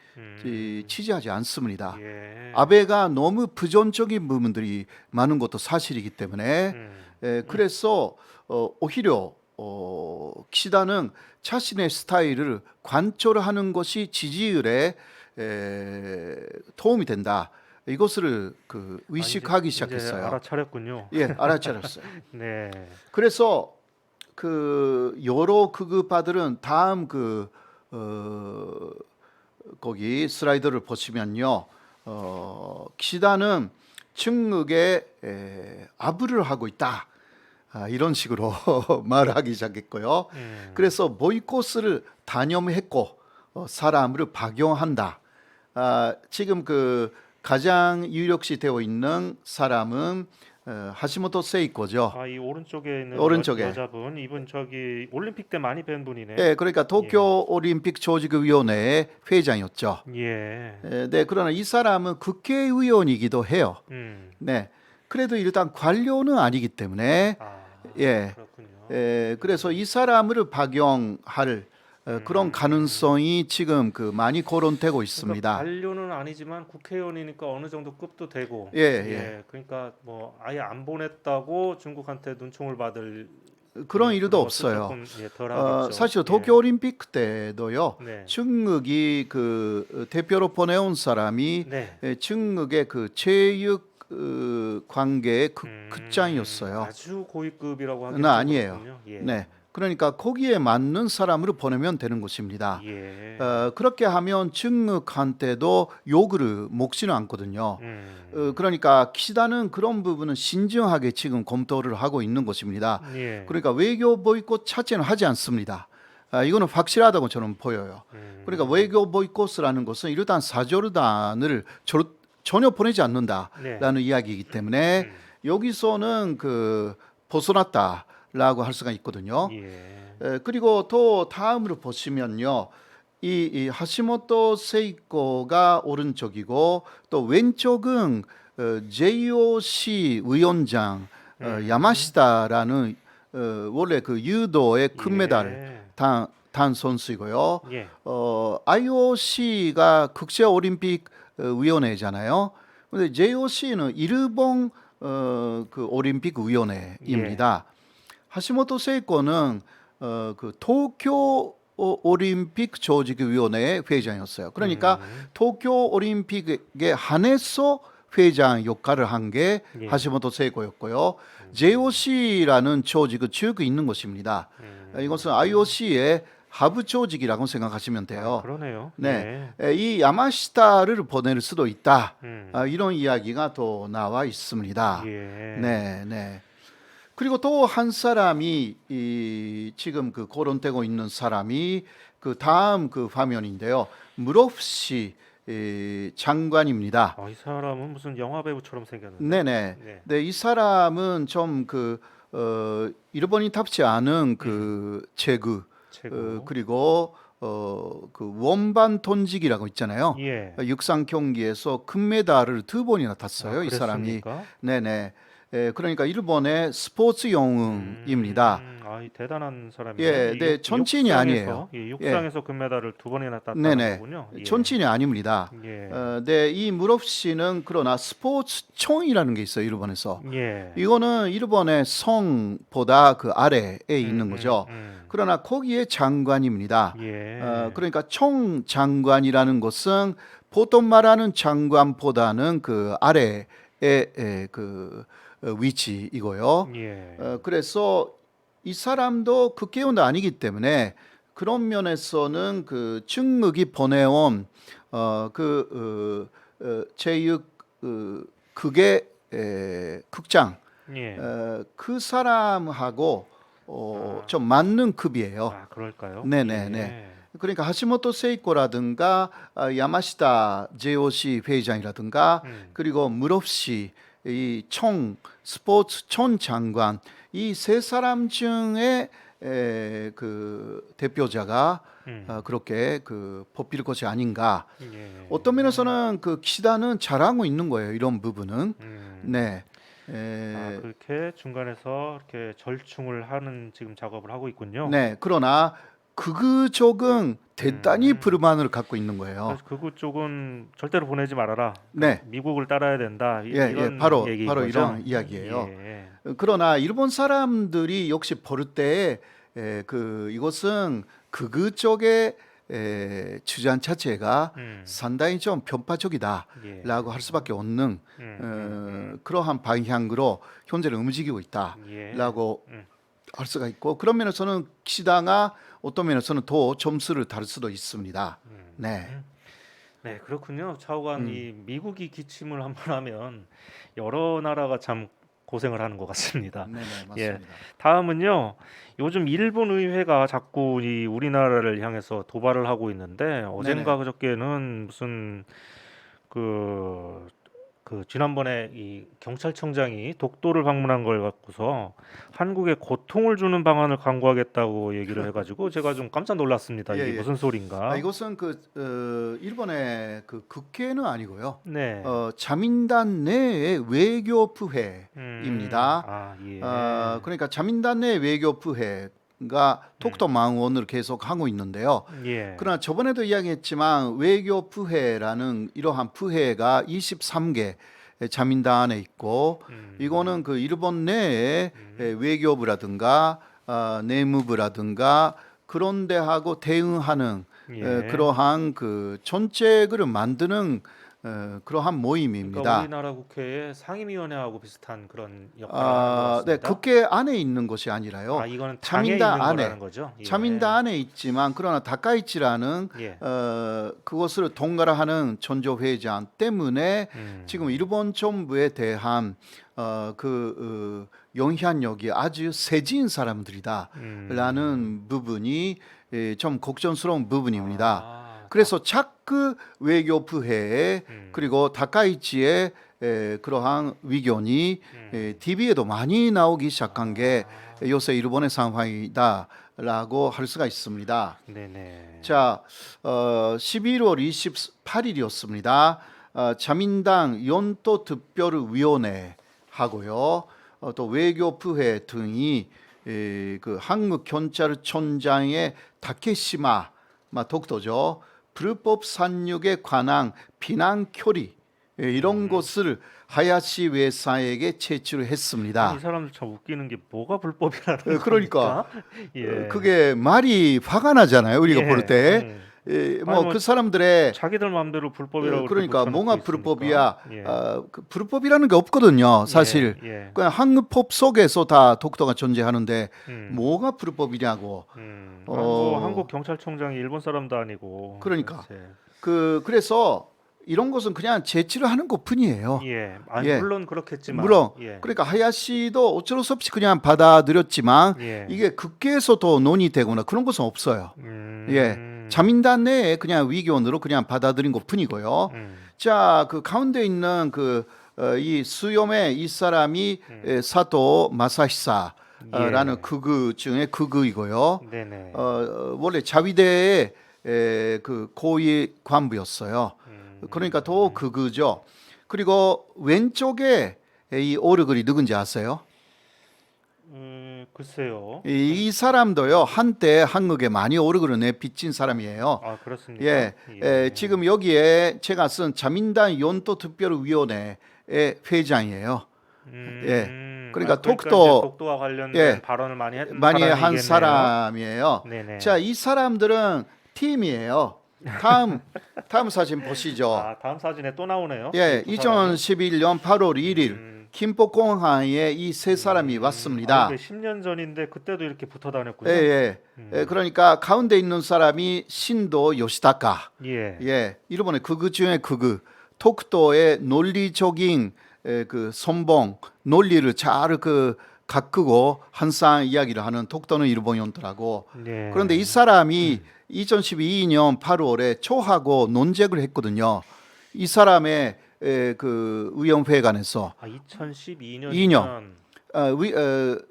지지하지 않습니다. 예. 아베가 너무 부정적인 부분들이 많은 것도 사실이기 때문에 그래서 오히려 키시다는 자신의 스타일을 관철하는 것이 지지율에 도움이 된다. 이것을 의식하기 이제 시작했어요. 알아차렸군요. 예, 알아차렸어요. 네. 그래서 여러 극우파들은 다음 거기 슬라이드를 보시면요, 키시다는 중국에 아부를 하고 있다. 이런 식으로 말하기 시작했고요. 그래서 보이콧을 단념했고 사람을 박용한다. 지금 가장 유력시 되어 있는 사람은 하시모토 세이코죠. 아, 이 오른쪽에 있는 오른쪽에. 여자분, 이분 저기 올림픽 때 많이 뵌 분이네. 예, 그러니까 도쿄 올림픽 조직위원회의 회장이었죠. 예. 네, 그러나 이 사람은 국회의원이기도 해요. 네, 그래도 일단 관료는 아니기 때문에 아, 예, 그렇군요. 그래서 이 사람을 박용할 그런 가능성이 지금 많이 거론되고 있습니다. 그러니까 관료는 아니지만 국회의원이니까 어느 정도 급도 되고. 예. 그러니까 뭐 아예 안 보냈다고 중국한테 눈총을 받을 그런 일도 것은 없어요. 조금, 덜하겠죠. 사실 도쿄 올림픽 때도요. 네. 중국이 대표로 보내온 사람이 네. 중국의 체육 관계의 극장이었어요. 아주 고위급이라고 하긴 는 아니에요. 그렇군요. 예. 네, 그러니까 거기에 맞는 사람을 보내면 되는 것입니다. 예. 그렇게 하면 중국한테도 욕을 먹지는 않거든요. 음. 그러니까 키시다는 그런 부분은 신중하게 지금 검토를 하고 있는 것입니다. 예. 그러니까 외교 보이콧 자체는 하지 않습니다. 이거는 확실하다고 저는 보여요. 그러니까 외교 보이콧이라는 것은 일단 사절단을 전혀 보내지 않는다라는 네. 이야기이기 때문에 여기서는 벗어났다라고 할 수가 있거든요. 예. 그리고 또 다음으로 보시면요, 이 하시모토 세이코가 오른쪽이고 또 왼쪽은 JOC 위원장 야마시다라는 원래 유도의 금메달 단 선수이고요. 예. IOC가 국제 올림픽 위원회잖아요. 근데 JOC는 일본 올림픽 위원회입니다. 하시모토 세이코는 도쿄 올림픽 조직위원회의 회장이었어요. 그러니까 도쿄 올림픽에 한해서 회장 역할을 한 게 예. 하시모토 세이코였고요. JOC라는 조직은 쭉 있는 것입니다. 이것은 IOC의 하부 조직이라고 생각하시면 돼요. 그러네요. 네, 이 야마시타를 보낼 수도 있다. 음. 이런 이야기가 또 나와 있습니다. 예. 네. 그리고 또 한 사람이 지금 거론되고 있는 사람이 다음 화면인데요. 무로프시 장관입니다. 이 사람은 무슨 영화 배우처럼 생겼는데. 네네. 네. 네, 이 사람은 좀 일본인답지 않은 재구 최고. 그리고 원반 던지기라고 있잖아요. 예. 육상 경기에서 금메달을 2번이나 탔어요. 이 사람이. 그랬습니까? 네네. 그러니까 일본의 스포츠 영웅입니다. 대단한 사람이에요. 예, 네, 천친이 아니에요. 육상에서 금메달을 2번이나 땄다는 네네. 거군요. 예. 천친이 아닙니다. 예. 네, 이 무럽 씨는 그러나 스포츠청이라는 게 있어요. 일본에서. 예. 이거는 일본의 성보다 아래에 있는 거죠. 그러나 거기에 장관입니다. 예. 그러니까 총장관이라는 것은 보통 말하는 장관보다는 아래의 위치이고요. 예. 그래서 이 사람도 국회의원도 아니기 때문에 그런 면에서는 그 증무기 보내온 제육 극의 극장 예. 그 사람하고 좀 맞는 급이에요. 아, 그럴까요? 네네네. 예. 그러니까 하시모토 세이코라든가 야마시다 JOC 회장이라든가 그리고 무롭시 이 스포츠 촌 장관 이 세 사람 중에 그 대표자가 그렇게 그 뽑힐 것이 아닌가. 예. 어떤 면에서는 그 기시다는 잘하고 있는 거예요. 이런 부분은. 네. 아, 그렇게 중간에서 이렇게 절충을 하는 지금 작업을 하고 있군요. 네. 그러나 극우 쪽은 대단히 불만을 갖고 있는 거예요. 그래서 극우 쪽은 절대로 보내지 말아라. 네. 미국을 따라야 된다. 예, 이런 바로 얘기인 바로 거죠? 이런 이야기예요. 예. 그러나 일본 사람들이 역시 볼 때 이것은 극우 쪽의 주장 자체가 상당히 좀 편파적이다라고 예. 할 수밖에 없는 그러한 방향으로 현재는 움직이고 있다라고 할 수가 있고 그런 면에서는 기시다가 어떤 면에서는 더 점수를 다를 수도 있습니다. 네. 네, 그렇군요. 차후간 이 미국이 기침을 한번 하면 여러 나라가 참 고생을 하는 것 같습니다. 네, 예. 맞습니다. 다음은요. 요즘 일본 의회가 자꾸 이 우리나라를 향해서 도발을 하고 있는데 어젠가 그저께는 무슨 그 지난번에 이 경찰청장이 독도를 방문한 걸 갖고서 한국에 고통을 주는 방안을 강구하겠다고 얘기를 해가지고 제가 좀 깜짝 놀랐습니다. 이게 예. 무슨 소린가? 이것은 일본의 그 국회는 아니고요. 네. 자민당 내의 외교 부회입니다. 아, 예. 그러니까 자민당 내 외교 부회가 독도 망원을 계속 하고 있는데요. 예. 그러나 저번에도 이야기했지만 외교 부회라는 이러한 부회가 23개 자민당 안에 있고 이거는 그 일본 내에 외교부라든가 내무부라든가 그런 데하고 대응하는 그러한 그 정책을 만드는 그러한 모임입니다. 그러니까 우리나라 국회의 상임위원회하고 비슷한 그런 역할을 하는 것 같습니다. 네, 국회 안에 있는 것이 아니라요. 아, 이거는 당에 자민당 있는 안에, 거라는 거죠? 예. 자민당 안에 있지만 그러나 다카이치라는 예. 그것을 통과하는 전조회장 때문에 지금 일본 정부에 대한 영향력이 아주 세진 사람들이다라는 부분이 좀 걱정스러운 부분입니다. 아, 그래서 자꾸 외교 부회에 그리고 다카이치의 그러한 의견이 TV에도 많이 나오기 시작한 게 요새 일본의 상황이다라고 할 수가 있습니다. 네네. 자, 11월 28일이었습니다. 자민당 연도 특별위원회 하고요. 또 외교부회 등이 그 한국 경찰청장의 다케시마 독도죠. 불법 산육에 관한 비난 결의 이런 것을 하야시 외사에게 제출을 했습니다. 이 사람들 참 웃기는 게 뭐가 불법이라는 그러니까 겁니까? 예. 그게 말이 화가 나잖아요. 우리가 예. 볼 때. 뭐 그 사람들의 자기들 마음대로 불법이라고 그러니까 이렇게 뭔가 붙여놓고 불법이야. 있으니까. 예. 그 불법이라는 게 없거든요. 사실 예. 그냥 한국법 속에서 다 독도가 존재하는데 음. 뭐가 불법이냐고. 한국 경찰청장이 일본 사람도 아니고. 그러니까. 도대체. 그래서 이런 것은 그냥 제치를 하는 것뿐이에요. 예. 아니, 예. 물론 그렇겠지만. 물론 예. 그러니까 하야시도 어쩔 수 없이 그냥 받아들였지만 예. 이게 국회에서도 논의되거나 그런 것은 없어요. 예. 자민당 내에 그냥 위견으로 그냥 받아들인 것뿐이고요. 자, 그 가운데 있는 이 수염의 이 사람이 사토 마사히사라는 극우 중에 극우이고요. 네네. 원래 자위대의 그 고위 관부였어요. 그러니까 더 극우죠. 그리고 왼쪽에 이 오르글이 누군지 아세요? 글쎄요. 이 사람도요 한때 한국에 많이 오르그를 내비친 사람이에요. 아, 그렇습니까? 예, 지금 여기에 제가 쓴 자민당 연도특별위원회의 회장이에요. 예, 그러니까 이제 독도와 관련된 발언을 많이 한 얘기겠네요. 사람이에요. 네네. 자, 이 사람들은 팀이에요. 다음 사진 보시죠. 아, 다음 사진에 또 나오네요. 예, 두 사람이. 2011년 8월 1일 김포공항에 이 세 사람이 왔습니다. 이게 10년 전인데 그때도 이렇게 붙어 다녔군요. 예, 예. 예, 그러니까 가운데 있는 사람이 신도 요시다카. 예. 예, 일본의 극우 중에 극우. 톡토의 논리적인 그 선봉 논리를 잘 그 가꾸고 항상 이야기를 하는 톡토는 일본 연도라고. 예. 그런데 이 사람이 2012년 8월에 초하고 논쟁을 했거든요. 이 사람의 그 의원회관에서 2012년 2년.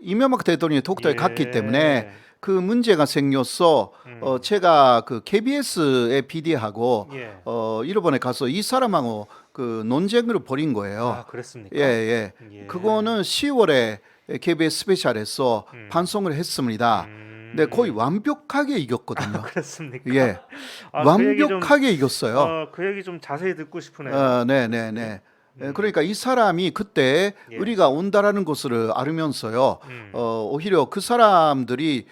이명박 대통령이 톡토에 갔기 때문에 그 문제가 생겨서 제가 그 KBS의 PD하고 예. 일본에 가서 이 사람하고 그 논쟁을 벌인 거예요. 아, 그랬습니까? 예, 예. 예. 그거는 10월에 KBS 스페셜에서 방송을 했습니다. 근데 거의 완벽하게 이겼거든요. 그렇습니까? 예, 그 얘기 좀, 완벽하게 이겼어요. 그 얘기 좀 자세히 듣고 싶으네요. 네, 네, 네. 그러니까 이 사람이 그때 예. 우리가 온다라는 것을 알면서요. 오히려 그 사람들이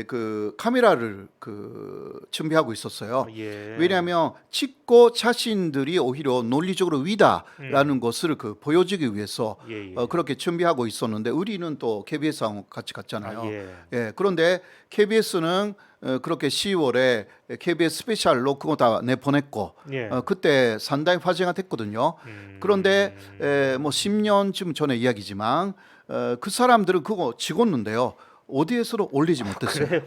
그 카메라를 그 준비하고 있었어요. 예. 왜냐하면 찍고 자신들이 오히려 논리적으로 위다라는 것을 그 보여주기 위해서 예, 예. 그렇게 준비하고 있었는데 우리는 또 KBS하고 같이 갔잖아요. 예. 예, 그런데 KBS는 그렇게 10월에 KBS 스페셜로 그거 다 내보냈고 예. 그때 상당히 화제가 됐거든요. 그런데 뭐 10년쯤 전의 이야기지만 그 사람들은 그거 찍었는데요. 어디에서도 올리지 못했어요. 그래요?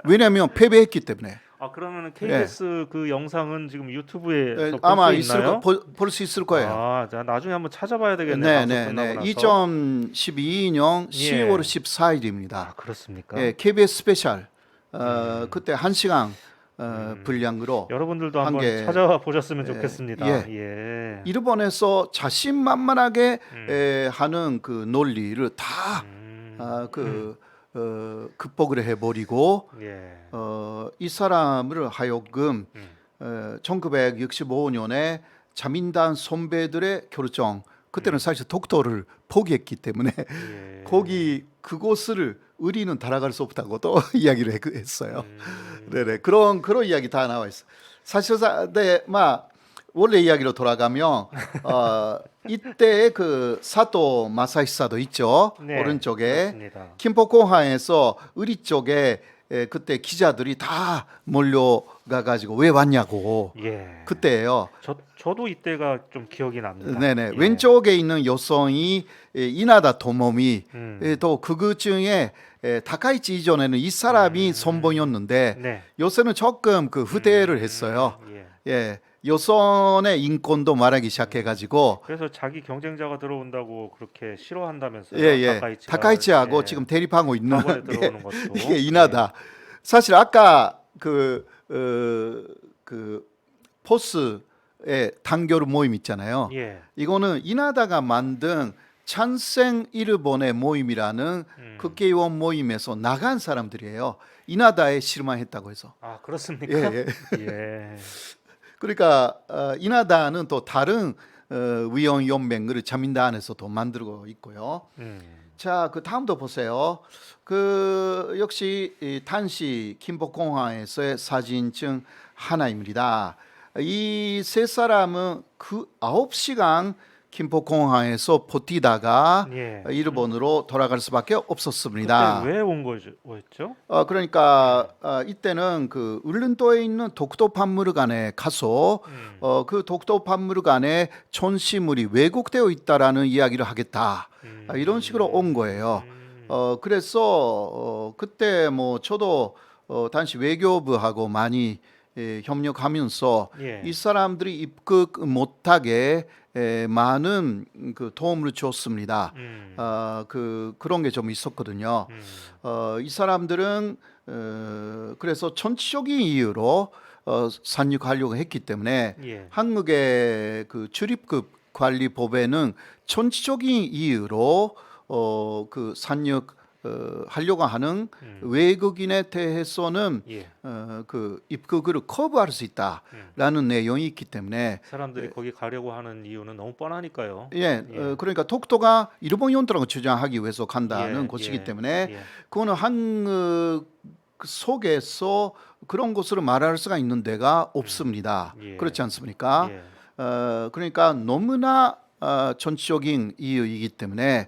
왜냐하면 패배했기 때문에. 그러면은 KBS 그 영상은 지금 유튜브에 아마 있나요? 볼 수 있을 거예요. 자, 나중에 한번 찾아봐야 되겠네요. 네, 방송 네, 끝나고 네. 나서. 2012년 10월 14일입니다. 그렇습니까? 예, KBS 스페셜. 그때 1시간 분량으로 여러분들도 한 한번 개, 찾아보셨으면 좋겠습니다. 예. 예. 일본에서 자신만만하게 하는 그 논리를 다 극복을 해버리고 예. 이 사람을 하여금 1965년에 자민당 선배들의 결정 그때는 사실 독도를 포기했기 때문에 예. 거기 그곳을 우리는 달아갈 수 없다고 또 이야기를 했어요. 네네 그런 이야기 다 나와 있어. 사실 막 원래 이야기로 돌아가면 이때 그 사토 마사히사도 있죠. 네, 오른쪽에 그렇습니다. 김포공항에서 우리 쪽에 그때 기자들이 다 몰려가 가지고 왜 왔냐고 예. 그때예요. 저도 이때가 좀 기억이 납니다. 네네 예. 왼쪽에 있는 여성이 이나다 도모미 또 그거 중에 다카이치 이전에는 이 사람이 선봉이었는데 네. 요새는 조금 그 후퇴를 했어요. 예. 예, 여성의 인권도 말하기 시작해가지고 그래서 자기 경쟁자가 들어온다고 그렇게 싫어한다면서요. 예, 다카이치하고 예. 지금 대립하고 있는 학원에 게 들어오는 것도. 이게 이나다. 사실 아까 그 포스의 단결 모임 있잖아요. 예. 이거는 이나다가 만든 찬생 일본의 모임이라는 국회의원 모임에서 나간 사람들이에요. 이나다에 실망했다고 해서. 그렇습니까? 예, 예. 그러니까 이나다는 또 다른 위원 연맹을 자민당 안에서 또 만들고 있고요. 자, 그 다음도 보세요. 그 역시 이 단시 김포공항에서의 사진 중 하나입니다. 이 세 사람은 그 9시간 김포공항에서 버티다가 예. 일본으로 돌아갈 수밖에 없었습니다. 그때 왜 온 거였죠? 그러니까 이때는 그 울릉도에 있는 독도박물관에 가서 그 독도박물관에 전시물이 왜곡되어 있다라는 이야기를 하겠다. 이런 식으로 온 거예요. 그래서 그때 뭐 저도 당시 외교부하고 많이 협력하면서 예. 이 사람들이 입국 못하게 많은 그 도움을 줬습니다. 그런 게 좀 있었거든요. 이 사람들은 그래서 정치적인 이유로 상륙하려고 했기 때문에 예. 한국의 그 출입국 관리법에는 정치적인 이유로 그 상륙 하려고 하는 외국인에 대해서는 예. 그 입국을 커버할 수 있다라는 내용이 있기 때문에 사람들이 거기 가려고 하는 이유는 너무 뻔하니까요. 예, 그러니까 독도가 일본 영토라고 주장하기 위해서 간다는 예, 곳이기 예, 때문에 예. 그거는 한국 속에서 그런 것으로 말할 수가 있는 데가 없습니다. 예. 그렇지 않습니까? 예. 그러니까 너무나 전적인 이유이기 때문에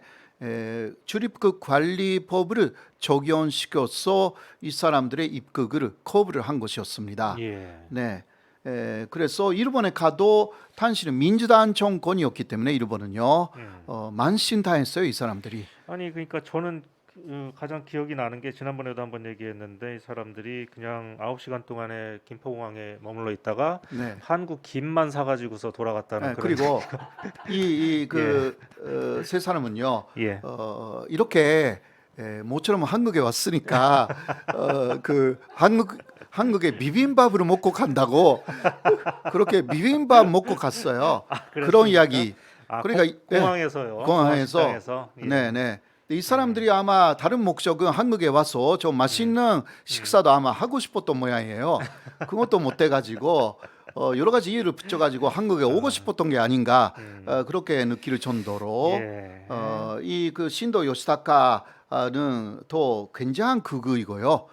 출입국 관리법을 적용시켜서 이 사람들의 입국을 거부를 한 것이었습니다. 예. 네. 그래서 일본에 가도 당시는 민주당 정권이었기 때문에 일본은요 만신다했어요 이 사람들이. 아니 그러니까 저는 가장 기억이 나는 게 지난번에도 한번 얘기했는데 이 사람들이 그냥 9시간 동안에 김포공항에 머물러 있다가 네. 한국 김만 사가지고서 돌아갔다는 네, 그런 그리고 세 사람은요 예. 이렇게 모처럼 한국에 왔으니까 한국에 비빔밥으로 먹고 간다고 그렇게 비빔밥 먹고 갔어요. 그런 그랬습니까? 이야기. 그러니까 공항에서요. 공항에서 식당에서. 예. 네네. 이 사람들이 아마 다른 목적은 한국에 와서 좀 맛있는 식사도 아마 하고 싶었던 모양이에요. 그것도 못 돼가지고 여러 가지 이유를 붙여가지고 한국에 오고 싶었던 게 아닌가 그렇게 느낄 정도로 예. 이 그 신도 요시다카는 또 굉장한 극우이고요.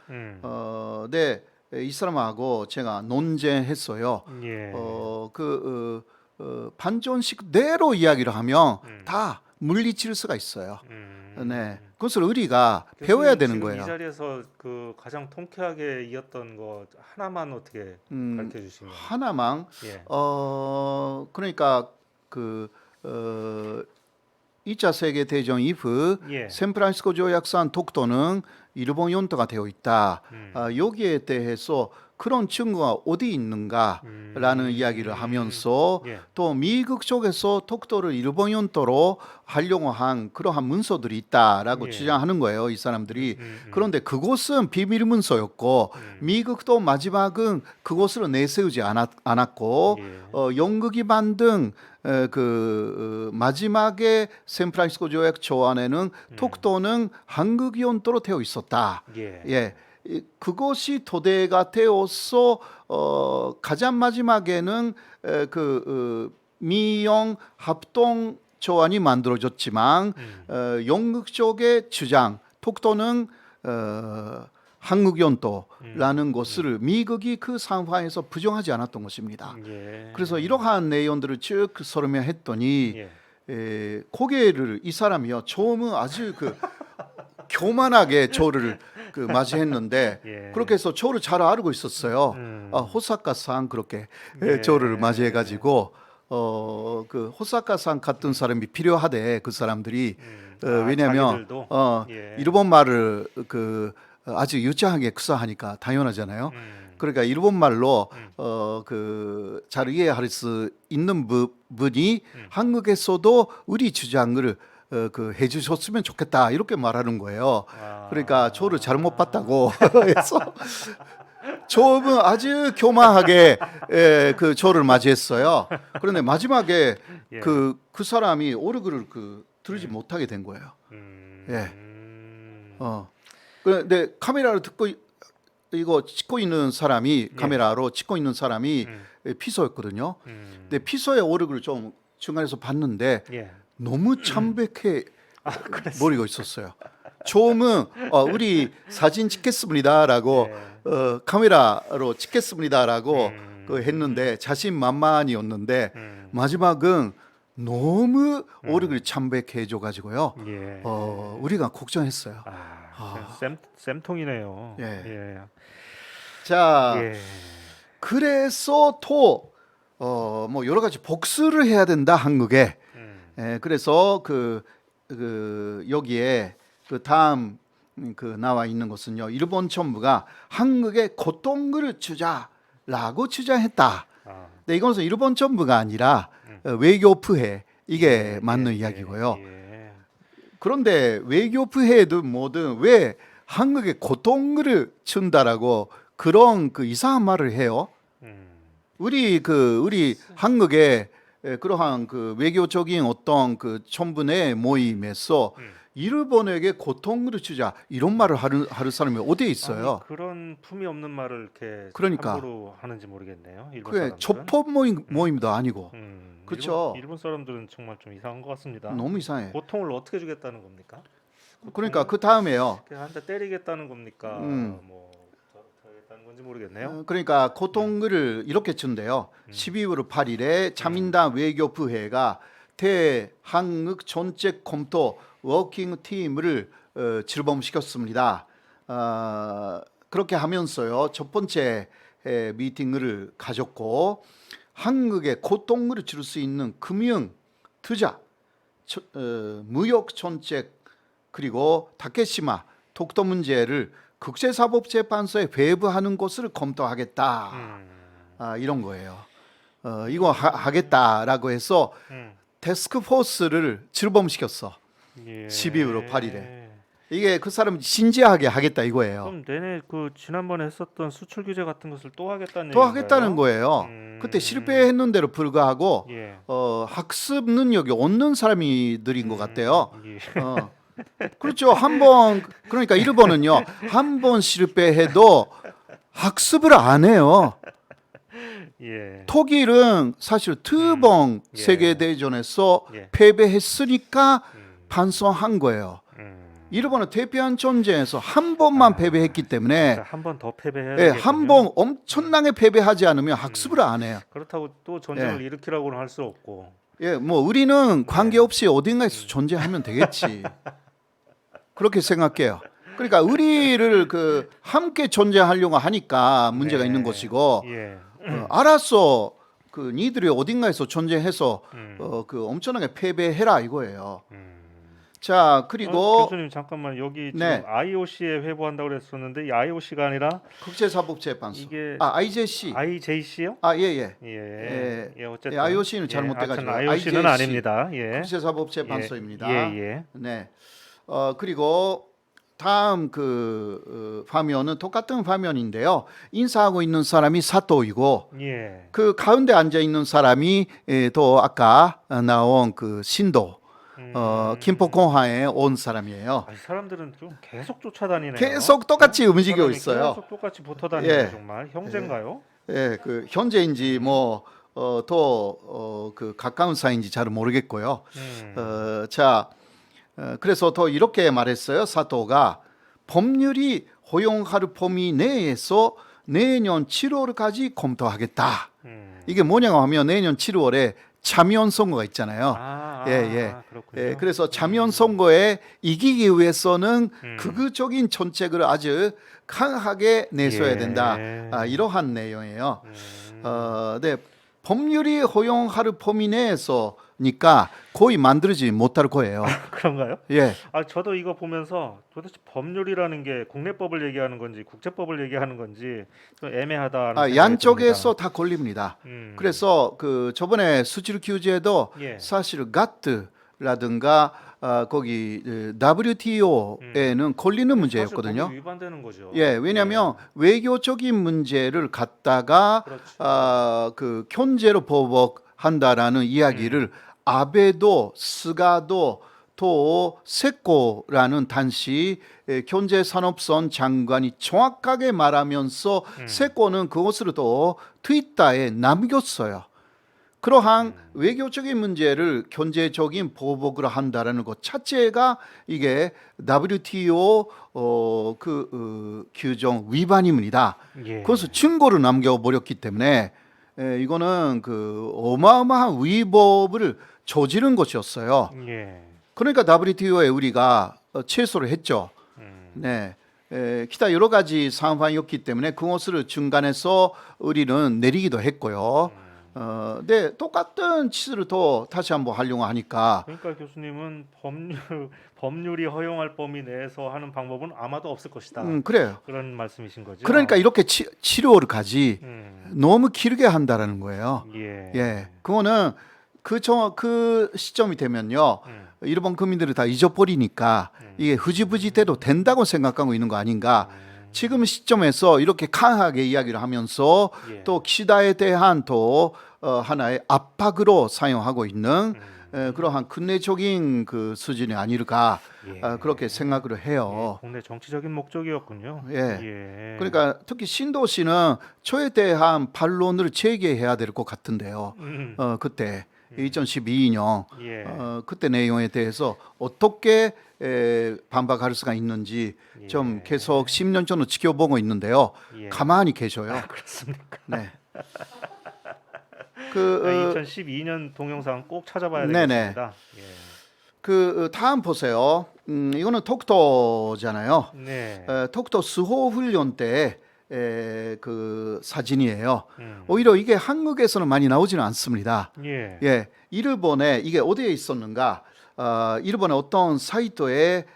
네, 이 사람하고 제가 논쟁했어요. 예. 반전식대로 이야기를 하면 다 물리칠 수가 있어요. 네, 그것을 우리가 배워야 되는 지금 거예요. 이 자리에서 그 가장 통쾌하게 이었던 거 하나만 어떻게 가르쳐 주시면. 하나만 예. 그러니까 2차 세계 대전 이후 예. 샌프란시스코 조약상 독도는 일본 영토가 되어 있다. 여기에 대해서 그런 증거가 어디 있는가라는 이야기를 하면서 예. 또 미국 쪽에서 독도를 일본 영토로 하려고 한 그러한 문서들이 있다라고 예. 주장하는 거예요, 이 사람들이. 그런데 그것은 비밀 문서였고 미국도 마지막은 그것을 내세우지 않았고 예. 영국이 만든 마지막에 샌프란시스코 조약 조안에는 독도는 한국 영토로 되어 있었다. 예. 예. 그것이 토대가 되어서 가장 마지막에는 미영 합동 조안이 만들어졌지만 영국 쪽의 주장 독도는 한국 영토라는 것을 미국이 그 상황에서 부정하지 않았던 것입니다. 예. 그래서 이러한 내용들을 쭉 설명했더니 예. 고개를 이 사람이요 처음은 아주 교만하게 저를 맞이했는데 예. 그렇게 해서 저를 잘 알고 있었어요. 호사카상 그렇게 예. 저를 맞이해가지고 호사카상 같은 사람이 필요하대 그 사람들이 왜냐하면 자기들도? 예. 일본 말을 아주 유창하게 구사하니까 당연하잖아요. 그러니까 일본 말로 잘 이해할 수 있는 부분이 한국에서도 우리 주장을 해주셨으면 좋겠다 이렇게 말하는 거예요. 그러니까 저를 잘못 봤다고 해서 처음은 아주 교만하게 저를 맞이했어요. 그런데 마지막에 예. 그 사람이 오르그를 들지 못하게 된 거예요. 예. 그런데 카메라를 듣고 이거 찍고 있는 사람이 카메라로 찍고 있는 사람이 피서였거든요. 근데 피서의 오르그를 좀 중간에서 봤는데 예. 너무 참백해 버리고 있었어요. 처음은 우리 사진 찍겠습니다라고 카메라로 찍겠습니다라고 했는데 자신만만이었는데 마지막은 너무 오르그를 참백해줘 가지고요. 예. 우리가 걱정했어요. 쌤통이네요. 예. 예. 자, 예. 그래서 또 뭐 여러 가지 복수를 해야 된다 한국에. 그래서 여기에 다음 나와 있는 것은요. 일본 정부가 한국에 고통을 주자라고 주장했다. 근데 이것은 일본 정부가 아니라 외교부회 이게 맞는 이야기고요. 예. 그런데 외교부회도 뭐든 왜 한국에 고통을 준다라고 그런 이상한 말을 해요. 우리 한국에 그러한 외교적인 어떤 정부의 모임에서 일본에게 고통을 주자 이런 말을 하는 사람이 어디에 있어요? 아니, 그런 품이 없는 말을 이렇게 그러니까. 함부로 하는지 모르겠네요. 일본 그게 사람들은. 조폭 모임도 아니고 그렇죠. 일본 사람들은 정말 좀 이상한 것 같습니다. 너무 이상해. 고통을 어떻게 주겠다는 겁니까? 그러니까 그 다음에요. 한 대 때리겠다는 겁니까? 뭐 하겠다는 건지 모르겠네요. 그러니까 고통을 이렇게 준대요. 12월 8일에 자민당 외교부회가 대한국 정책 검토 워킹 팀을 출범시켰습니다. 그렇게 하면서요 첫 번째 미팅을 가졌고 한국의 고통을 줄 수 있는 금융, 투자, 무역 정책 그리고 다케시마 독도 문제를 국제사법재판소에 배부하는 것을 검토하겠다. 이런 거예요. 이거 하겠다라고 해서 태스크포스를 출범시켰어. 예. 12월 8일에. 이게 그 사람 진지하게 하겠다 이거예요. 그럼 내내 그 지난번에 했었던 수출 규제 같은 것을 또 하겠다는 또 얘기인가요? 하겠다는 거예요. 그때 실패했는데로 불구하고 예. 학습 능력이 없는 사람들인 것 같아요. 예. 그렇죠. 한번 그러니까 일본은요 한 번 실패해도 학습을 안 해요. 예. 독일은 사실 두 번 예. 세계 대전에서 예. 패배했으니까 반성한 거예요. 일본은 태평양 전쟁에서 한 번만 패배했기 때문에 한 번 더 패배해야 예, 되겠군요. 한 번 엄청나게 패배하지 않으면 학습을 안 해요. 그렇다고 또 전쟁을 일으키라고는 할 수 없고. 예, 뭐 우리는 관계없이 어딘가에서 존재하면 되겠지. 그렇게 생각해요. 그러니까 우리를 그 함께 존재하려고 하니까 문제가 있는 것이고 예. 알았어. 그 니들이 어딘가에서 존재해서 그 엄청나게 패배해라 이거예요. 자 그리고 교수님 잠깐만 여기 지금 네. IOC에 회부한다고 그랬었는데 이 IOC가 아니라 국제사법재판소. 이게 IJC. IJC요? 예예. 예. 어쨌든 IOC는 잘못돼가지고 IOC는 아닙니다. 예. 국제사법재판소입니다. 예. 네. 그리고 다음 화면은 똑같은 화면인데요. 인사하고 있는 사람이 사토이고 예. 그 가운데 앉아 있는 사람이 또 아까 나온 그 신도 김포공항에 온 사람이에요. 이 사람들은 좀 계속 쫓아다니네요. 계속 똑같이 움직이고 사람이 있어요. 계속 똑같이 붙어 다니네요. 예. 정말 형제인가요? 예, 그 현재인지 뭐 더 그 가까운 사이인지 잘 모르겠고요. 그래서 더 이렇게 말했어요. 사토가 법률이 허용할 범위 내에서 내년 7월까지 검토하겠다. 이게 뭐냐고 하면 내년 7월에 참여연 선거가 있잖아요. 그렇군요. 그래서 참여연 선거에 이기기 위해서는 극우적인 정책을 아주 강하게 내세워야 된다. 이러한 내용이에요. 네, 법률이 허용할 범위 내에서니까 거의 만들지 못할 거예요. 그런가요? 예. 저도 이거 보면서 도대체 법률이라는 게 국내법을 얘기하는 건지 국제법을 얘기하는 건지 좀 애매하다는 생각이 양쪽에서 듭니다. 다 걸립니다. 그래서 그 저번에 수출 규제도 예. 사실 가트라든가 거기 WTO에는 걸리는 문제였거든요. 사실 법이 위반되는 거죠. 예, 왜냐하면 외교적인 문제를 갖다가 그렇죠. 그 견제로 보복한다라는 이야기를 아베도 스가도 또 세코라는 당시 경제산업선 장관이 정확하게 말하면서 세코는 그것을 또 트위터에 남겼어요. 그러한 외교적인 문제를 경제적인 보복을 한다라는 것 자체가 이게 WTO 규정 위반입니다. 예. 그래서 증거를 남겨버렸기 때문에 이거는 그 어마어마한 위법을 저지른 것이었어요. 예. 그러니까 WTO에 우리가 취소를 했죠. 네. 기타 여러 가지 상황이었기 때문에 그것을 중간에서 우리는 내리기도 했고요. 네, 똑같은 치수를 또 다시 한번 하려고 하니까. 그러니까 교수님은 법률이 허용할 범위 내에서 하는 방법은 아마도 없을 것이다. 그래요. 그런 말씀이신 거죠. 그러니까 이렇게 치료를 가지 너무 길게 한다라는 거예요. 예. 예, 그거는 그 시점이 되면요, 일본 국민들이 다 잊어버리니까 이게 흐지부지돼도 된다고 생각하고 있는 거 아닌가. 지금 시점에서 이렇게 강하게 이야기를 하면서 예. 또 키다에 대한 또 하나의 압박으로 사용하고 있는 그러한 근내적인 그 수준이 아닐까 그렇게 생각을 해요. 국내 정치적인 목적이었군요. 예. 그러니까 특히 신도 씨는 저에 대한 반론을 제기해야 될 것 같은데요. 그때 2012년 예. 그때 내용에 대해서 어떻게 반박할 수가 있는지 좀 계속 10년 전으로 지켜보고 있는데요. 예. 가만히 계셔요. 그렇습니까? 네. 그 2012년 동영상 꼭 찾아봐야 네네. 되겠습니다. 예. 그 다음 보세요. 이거는 톡토잖아요. 네. 톡토 수호 훈련 때 그 사진이에요. 음. 오히려 이게 한국에서는 많이 나오지는 않습니다. 예. 예, 일본에 이게 어디에 있었는가? 일본의 어떤 사이트에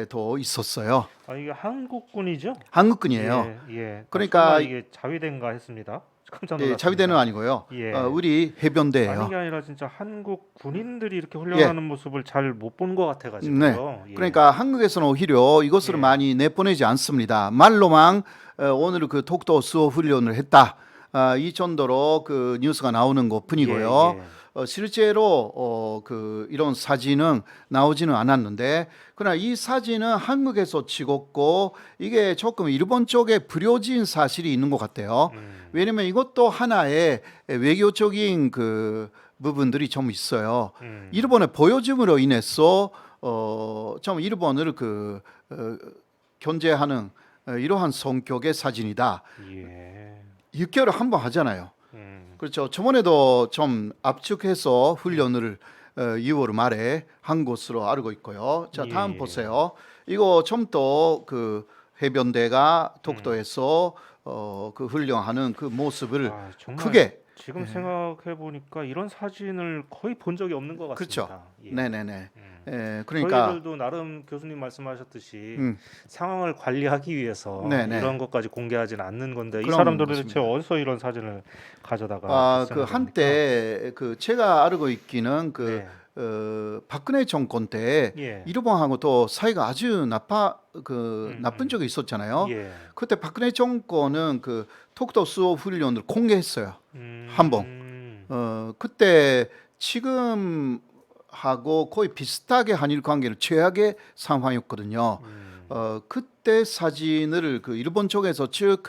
더 있었어요. 아, 이게 한국군이죠? 한국군이에요. 예. 예. 그러니까 설마 이게 자위대인가 했습니다. 깜짝 놀랐습니다. 예, 자위대는 아니고요. 예. 우리 해병대예요. 아닌 게 아니라 진짜 한국 군인들이 이렇게 훈련하는 모습을 잘 못 본 것 같아가지고요. 네. 예. 그러니까 한국에서는 오히려 이것을 예. 많이 내보내지 않습니다. 말로만 오늘 그 톡토 수호 훈련을 했다. 이 정도로 그 뉴스가 나오는 것 뿐이고요. 예, 예. 실제로 그 이런 사진은 나오지는 않았는데, 그러나 이 사진은 한국에서 찍었고 이게 조금 일본 쪽에 불효진 사실이 있는 것 같아요. 왜냐면 이것도 하나의 외교적인 그 부분들이 좀 있어요. 일본의 보여줌으로 인해서 좀 일본을 그 견제하는 이러한 성격의 사진이다. 예. 6개월에 한 번 하잖아요. 그렇죠. 저번에도 좀 압축해서 훈련을 6월 말에 한 것으로 알고 있고요. 자, 다음 예. 보세요. 이거 좀 더 그 해변대가 독도에서 그 훈련하는 그 모습을 아, 정말 크게 지금 생각해 보니까 이런 사진을 거의 본 적이 없는 것 같습니다. 그렇죠. 예. 네네네. 그러니까 저희들도 나름 교수님 말씀하셨듯이 음. 상황을 관리하기 위해서 네네. 이런 것까지 공개하지는 않는 건데 이 그런 사람들은 대체 것입니다. 어디서 이런 사진을 가져다가 그 쓰는 겁니까? 한때 그 제가 알고 있기는 그 네. 박근혜 정권 때 예. 일본하고 또 사이가 아주 나쁜 적이 있었잖아요. 예. 그때 박근혜 정권은 그 톡토 수호 훈련을 공개했어요. 한 번. 그때 지금하고 거의 비슷하게 한일 관계를 최악의 상황이었거든요. 그때 사진을 그 일본 쪽에서 쭉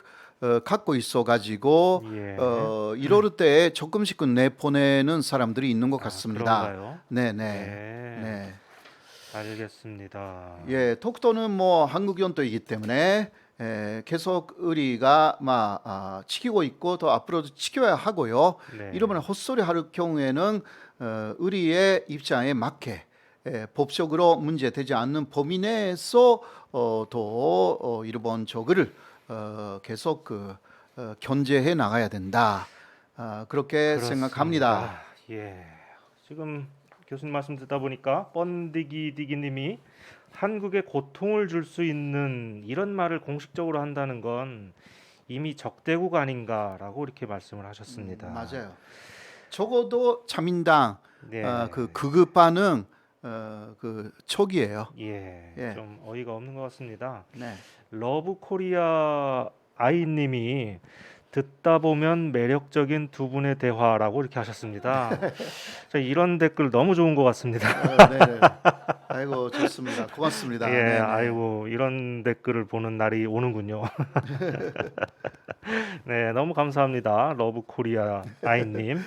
갖고 있어가지고 예. 이럴 때 조금씩 내보내는 사람들이 있는 것 아, 같습니다. 그런가요? 네네. 네. 네. 알겠습니다. 예, 톡토는 뭐 한국 연도이기 때문에 계속 우리가 막 지키고 있고 또 앞으로도 지켜야 하고요. 네. 이러면 헛소리 할 경우에는 우리의 입장에 맞게 법적으로 문제되지 않는 범위 내에서 또 일본 쪽을 계속 견제해 나가야 된다. 그렇게 그렇습니다. 생각합니다. 예. 지금 교수님 말씀 듣다 보니까 번디기디기님이 한국에 고통을 줄 수 있는 이런 말을 공식적으로 한다는 건 이미 적대국 아닌가라고 이렇게 말씀을 하셨습니다. 맞아요. 적어도 자민당 네. 그 극우 반응 그 촉이에요. 예. 예. 좀 어이가 없는 것 같습니다. 네. 러브 코리아 아이님이 듣다 보면 매력적인 두 분의 대화라고 이렇게 하셨습니다. 자, 이런 댓글 너무 좋은 것 같습니다. 네네. 아이고 좋습니다. 고맙습니다. 예, 네네. 아이고 이런 댓글을 보는 날이 오는군요. 네, 너무 감사합니다. 러브 코리아 아이님.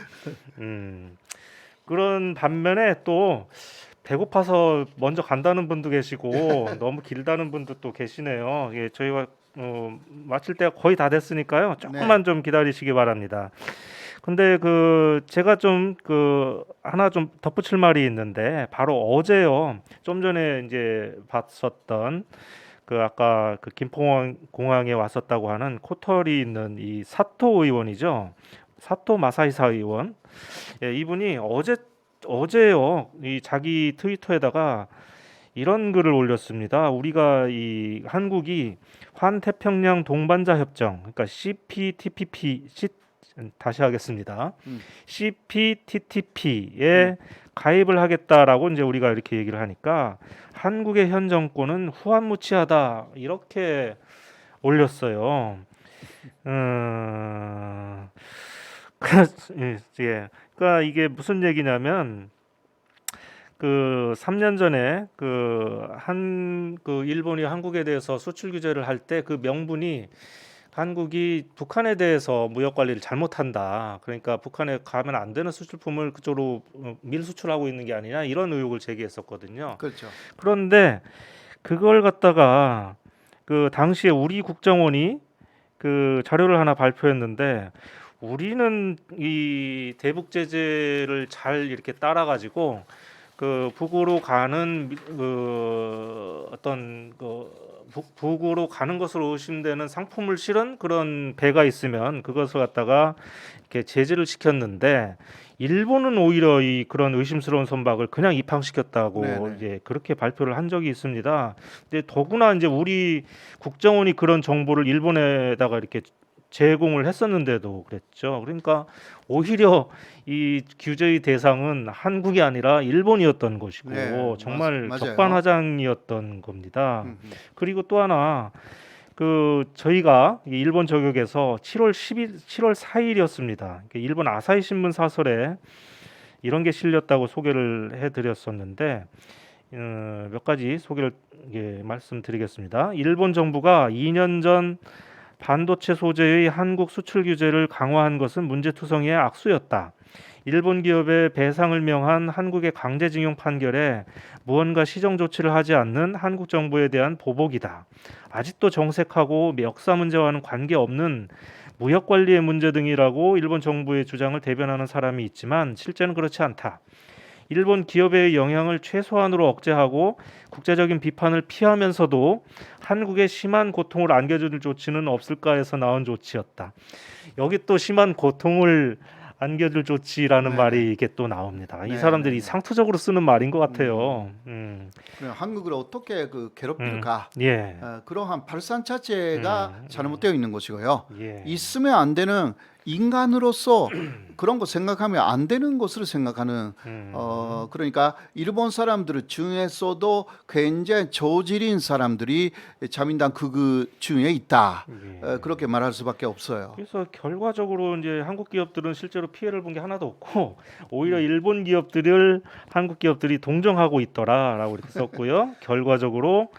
그런 반면에 또 배고파서 먼저 간다는 분도 계시고 너무 길다는 분도 또 계시네요. 예, 저희가 마칠 때가 거의 다 됐으니까요. 조금만 좀 기다리시기 바랍니다. 근데 그 제가 좀 그 하나 좀 덧붙일 말이 있는데 바로 어제요. 좀 전에 이제 봤었던 그 아까 그 김포공항에 왔었다고 하는 코털이 있는 이 사토 의원이죠. 사토 마사히사 의원. 예, 이분이 어제요. 이 자기 트위터에다가 이런 글을 올렸습니다. 우리가 이 한국이 환태평양 동반자 협정, 그러니까 CPTPP, 다시 하겠습니다. CPTPP에 가입을 하겠다라고 이제 우리가 이렇게 얘기를 하니까 한국의 현 정권은 후한무치하다 이렇게 올렸어요. 예. 그러니까 이게 무슨 얘기냐면 그 3년 전에 그 일본이 한국에 대해서 수출 규제를 할 때 그 명분이 한국이 북한에 대해서 무역 관리를 잘못한다. 그러니까 북한에 가면 안 되는 수출품을 그쪽으로 밀수출하고 있는 게 아니냐 이런 의혹을 제기했었거든요. 그렇죠. 그런데 그걸 갖다가 그 당시에 우리 국정원이 그 자료를 하나 발표했는데 우리는 이 대북 제재를 잘 이렇게 따라 가지고 그 북으로 가는 그 어떤 그 북으로 가는 것으로 의심되는 상품을 실은 그런 배가 있으면 그것을 갖다가 이렇게 제재를 시켰는데 일본은 오히려 이 그런 의심스러운 선박을 그냥 입항시켰다고 네네. 이제 그렇게 발표를 한 적이 있습니다. 근데 더구나 이제 우리 국정원이 그런 정보를 일본에다가 이렇게 제공을 했었는데도 그랬죠. 그러니까 오히려 이 규제의 대상은 한국이 아니라 일본이었던 것이고 네, 정말 맞아요. 적반하장이었던 겁니다. 음. 그리고 또 하나 그 저희가 이 일본 저격에서 7월 4일이었습니다. 일본 아사히 신문 사설에 이런 게 실렸다고 소개를 해드렸었는데 몇 가지 소개를 말씀드리겠습니다. 일본 정부가 2년 전 반도체 소재의 한국 수출 규제를 강화한 것은 문제투성이의 악수였다. 일본 기업의 배상을 명한 한국의 강제징용 판결에 무언가 시정 조치를 하지 않는 한국 정부에 대한 보복이다. 아직도 정색하고 역사 문제와는 관계없는 무역 관리의 문제 등이라고 일본 정부의 주장을 대변하는 사람이 있지만 실제는 그렇지 않다. 일본 기업의 영향을 최소한으로 억제하고 국제적인 비판을 피하면서도 한국에 심한 고통을 안겨줄 조치는 없을까 해서 나온 조치였다. 여기 또 심한 고통을 안겨줄 조치라는 네네. 말이 이게 또 나옵니다. 이 네네. 사람들이 상투적으로 쓰는 말인 것 같아요. 그냥 한국을 어떻게 그 괴롭힐까? 예. 그러한 발상 자체가 잘못되어 있는 것이고요. 예. 있으면 안 되는 인간으로서 그런 거 생각하면 안 되는 것으로 생각하는 그러니까 일본 사람들 중에서도 굉장히 저질인 사람들이 자민당 극우 중에 있다. 예. 그렇게 말할 수밖에 없어요. 그래서 결과적으로 이제 한국 기업들은 실제로 피해를 본 게 하나도 없고 오히려 일본 기업들을 한국 기업들이 동정하고 있더라라고 이렇게 썼고요. 결과적으로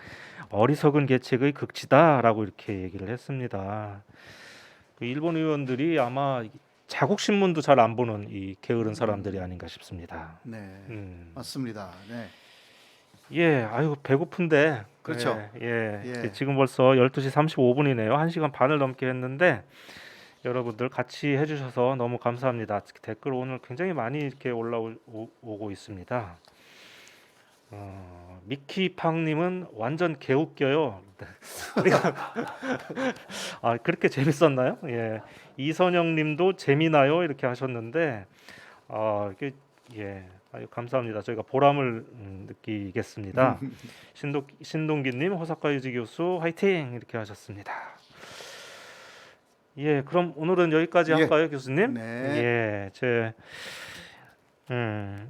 어리석은 계책의 극치다라고 이렇게 얘기를 했습니다. 그 일본 의원들이 아마 자국 신문도 잘 안 보는 이 게으른 사람들이 아닌가 싶습니다. 네, 맞습니다. 네. 예, 아유 배고픈데. 그렇죠. 예. 지금 벌써 12시 35분이네요. 1시간 반을 넘게 했는데 여러분들 같이 해주셔서 너무 감사합니다. 댓글 오늘 굉장히 많이 이렇게 올라오고 있습니다. 미키팡님은 완전 개웃겨요. 아 그렇게 재밌었나요? 예. 이선영님도 재미나요 이렇게 하셨는데 아유, 감사합니다. 저희가 보람을 느끼겠습니다. 신동기님, 호사카 유지 교수 화이팅 이렇게 하셨습니다. 예, 그럼 오늘은 여기까지 할까요, 교수님? 네. 예,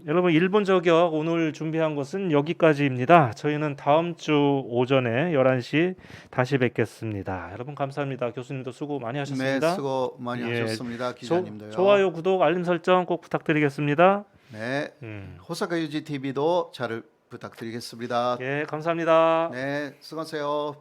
여러분 일본 저격 오늘 준비한 것은 여기까지입니다. 저희는 다음 주 오전에 11시 다시 뵙겠습니다. 여러분 감사합니다. 교수님도 수고 많이 하셨습니다. 네, 수고 많이 예, 하셨습니다. 기자님도요. 좋아요, 구독, 알림 설정 꼭 부탁드리겠습니다. 네, 호사카 유지 TV도 잘 부탁드리겠습니다. 예, 감사합니다. 네, 수고하세요.